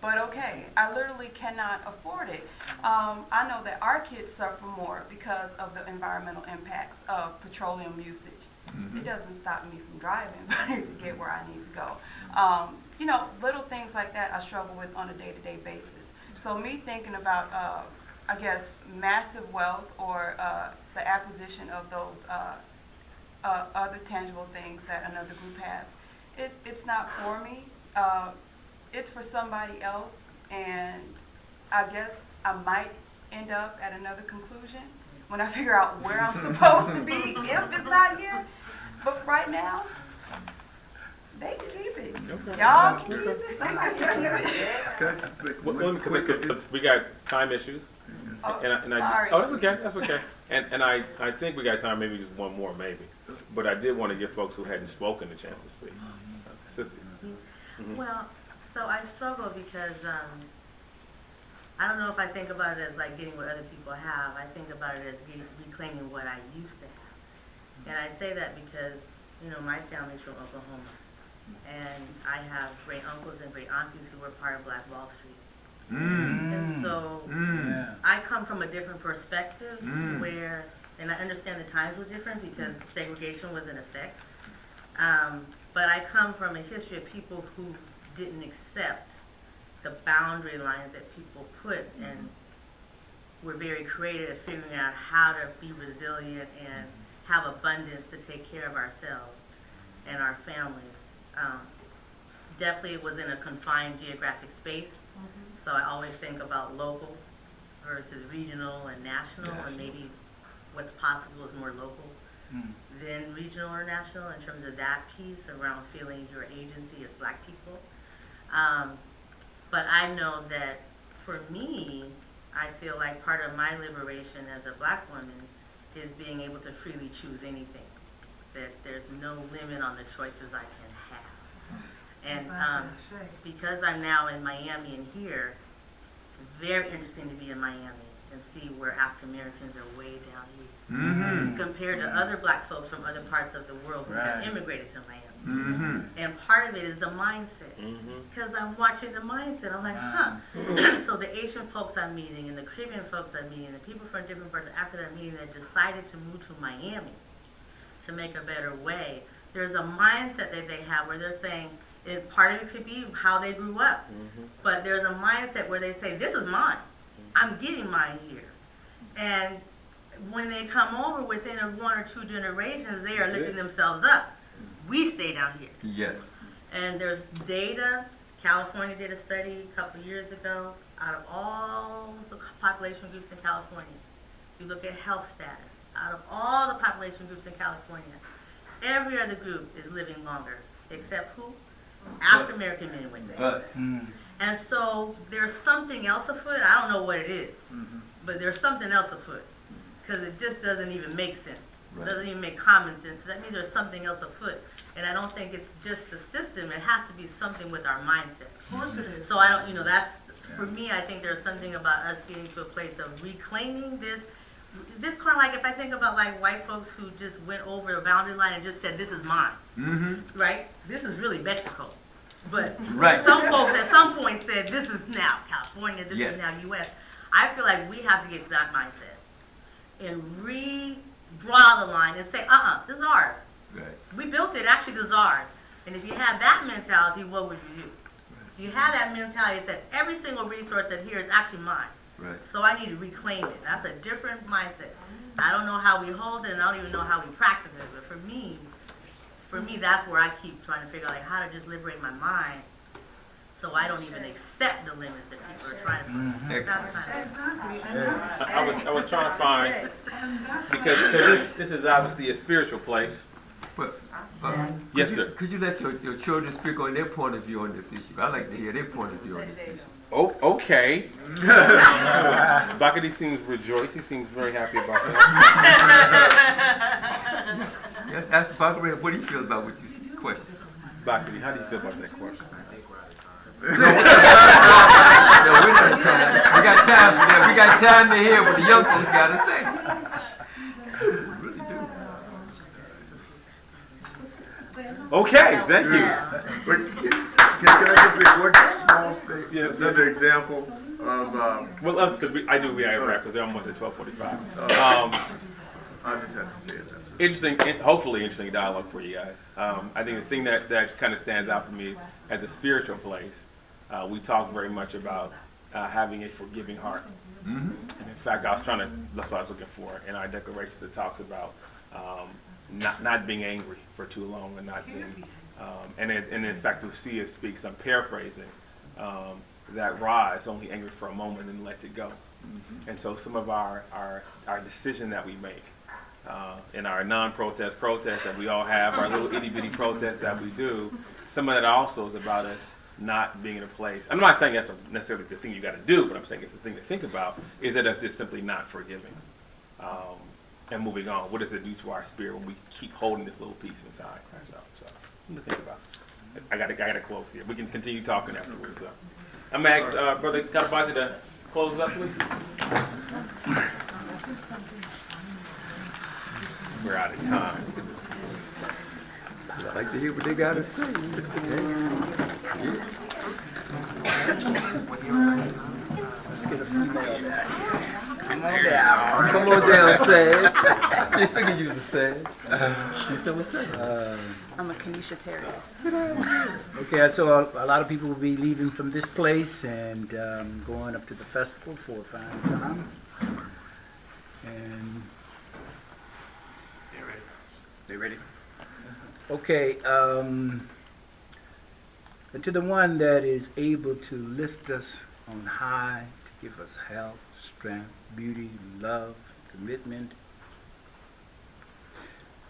But okay, I literally cannot afford it. I know that our kids suffer more because of the environmental impacts of petroleum usage. It doesn't stop me from driving to get where I need to go. You know, little things like that I struggle with on a day-to-day basis. So me thinking about, I guess, massive wealth or the acquisition of those other tangible things that another group has, it's not for me. It's for somebody else, and I guess I might end up at another conclusion when I figure out where I'm supposed to be if it's not here. But right now, they can keep it. Y'all can keep it. Somebody can keep it. Because we got time issues. Sorry. Oh, that's okay. That's okay. And I think we got time, maybe just one more, maybe. But I did want to give folks who hadn't spoken a chance to speak. Sister. Well, so I struggle because I don't know if I think about it as like getting what other people have. I think about it as reclaiming what I used to have. And I say that because, you know, my family's from Oklahoma. And I have great uncles and great aunties who were part of Black Wall Street. And so I come from a different perspective where, and I understand the times were different because segregation was in effect. But I come from a history of people who didn't accept the boundary lines that people put, and were very creative at figuring out how to be resilient and have abundance to take care of ourselves and our families. Definitely it was in a confined geographic space, so I always think about local versus regional and national, and maybe what's possible is more local than regional or national in terms of that piece around feeling your agency as Black people. But I know that for me, I feel like part of my liberation as a Black woman is being able to freely choose anything. That there's no limit on the choices I can have. And because I'm now in Miami and here, it's very interesting to be in Miami and see where African Americans are way down here compared to other Black folks from other parts of the world who have immigrated to Miami. And part of it is the mindset, because I'm watching the mindset. I'm like, so the Asian folks I'm meeting and the Caribbean folks I'm meeting, the people from different parts of Africa I'm meeting that decided to move to Miami to make a better way, there's a mindset that they have where they're saying, and part of it could be how they grew up, but there's a mindset where they say, this is mine. I'm getting mine here. And when they come over within 1 or 2 generations, they are lifting themselves up. we stay down here. Yes. And there's data. California did a study a couple of years ago. Out of all the population groups in California, you look at health status. Out of all the population groups in California, every other group is living longer, except who? African American men and women. Us. And so there's something else afoot. I don't know what it is, but there's something else afoot, because it just doesn't even make sense. It doesn't even make common sense. So that means there's something else afoot. And I don't think it's just the system. It has to be something with our mindset. Of course it is. So I don't, that's, for me, I think there's something about us getting to a place of reclaiming this. Just kind of like if I think about like white folks who just went over the boundary line and just said, this is mine, right? This is really Mexico. But some folks at some point said, this is now California, this is now U.S. I feel like we have to get to that mindset and redraw the line and say, this is ours. Right. We built it, actually this is ours. And if you have that mentality, what would you do? If you have that mentality that said, every single resource that here is actually mine. Right. So I need to reclaim it. That's a different mindset. I don't know how we hold it, and I don't even know how we practice it. But for me, that's where I keep trying to figure out like how to just liberate my mind, so I don't even accept the limits that people are trying to put. Exactly. And that's, I was trying to find, because this is obviously a spiritual place. But, Yes, sir. Could you let your children speak on their point of view on this issue? I like to hear their point of view on this issue. Oh, okay. Bakadi seems rejoiced. He seems very happy about that. Yes, ask Bakadi what he feels about what you see. Question. Bakadi, how do you feel about that question? No, we got time for that. We got time to hear what the young folks got to say. We really do. Okay, thank you. Can I just make one small statement? Another example of. Well, I do react because they're almost at 12:45. I just have to say that. Interesting, hopefully interesting dialogue for you guys. I think the thing that kind of stands out for me as a spiritual place, we talk very much about having a forgiving heart. And in fact, that's what I was looking for in our declaration that talks about not being angry for too long and not being, and in fact, Lucia speaks, I'm paraphrasing, that Ra is only angry for a moment and lets it go. And so some of our decision that we make, in our non-protest protests that we all have, our little itty-bitty protests that we do, some of that also is about us not being in a place. I'm not saying that's necessarily the thing you got to do, but I'm saying it's the thing to think about, is that us just simply not forgiving and moving on. What does it do to our spirit when we keep holding this little piece inside? So something to think about. I got to close here. We can continue talking afterwards. So I'm going to ask Brother Kalabasi to close us up, please. We're out of time. I like to hear what they got to say. Let's get a female. Come on down. Come on down, Sage. I figured you was a Sage. You said what's up? I'm a Kenesha Terrace. Okay, so a lot of people will be leaving from this place and going up to the festival for a fine time. And they ready? Okay, and to the one that is able to lift us on high, to give us health, strength, beauty, love, commitment.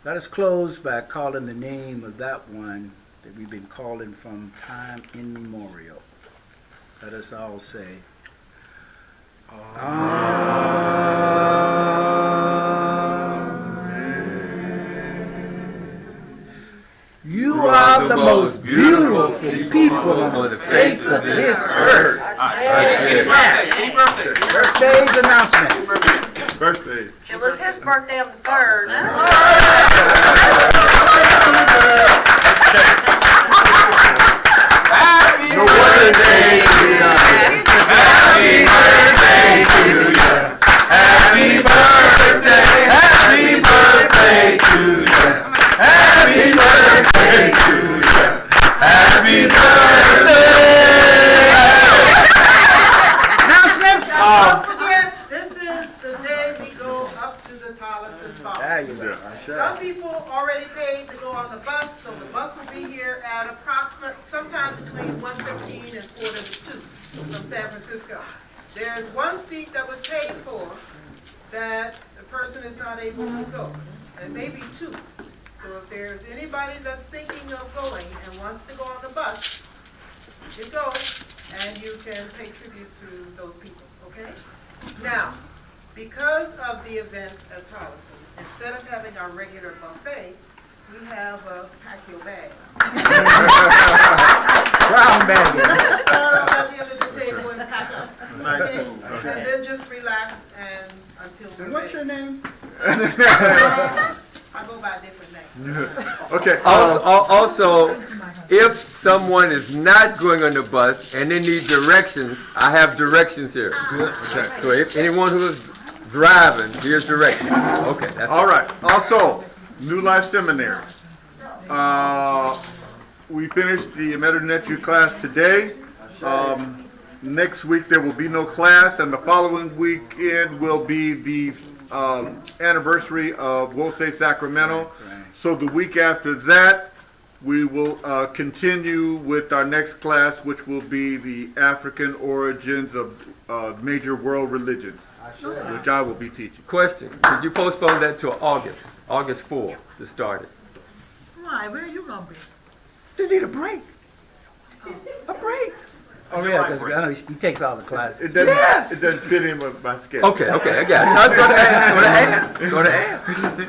Let us close by calling the name of that one that we've been calling from time immemorial. Let us all say, You are the most beautiful people on the face of this earth. Yes. Birthdays announcements. Birthdays. It was his birthday on the 3rd. No birthday to you. Happy birthday to you. Happy birthday. Happy birthday to you. Happy birthday to you. Happy birthday. Announcements. Don't forget, this is the day we go up to the Palace of involved. There you go. Some people already paid to go on the bus, so the bus will be here at sometime between 1:15 and 1:45 from San Francisco. There's one seat that was paid for that the person is not able to go, and maybe two. So if there's anybody that's thinking of going and wants to go on the bus, you go, and you can pay tribute to those people, okay? Now, because of the event at Tolleson, instead of having our regular buffet, we have a pack your bag. Brown bag. Start off at the end of the table and pack up, okay? And then just relax and until we're ready. What's your name? I go by a different name. Okay. Also, if someone is not going on the bus and they need directions, I have directions here. Okay. So if anyone who is driving, here's directions. Okay. That's All right. Also, New Life Seminary. We finished the Metanetru class today. Next week there will be no class, and the following weekend will be the anniversary of Wose Sacramento. So the week after that, we will continue with our next class, which will be the African origins of major world religion, which I will be teaching. Question. Could you postpone that till August 4th to start it? Why? Where are you gonna be? You need a break. A break. Oh, yeah, because I know he takes all the classes. It doesn't, Yes! it doesn't fit in with my schedule. Okay, I got it. I was going to ask.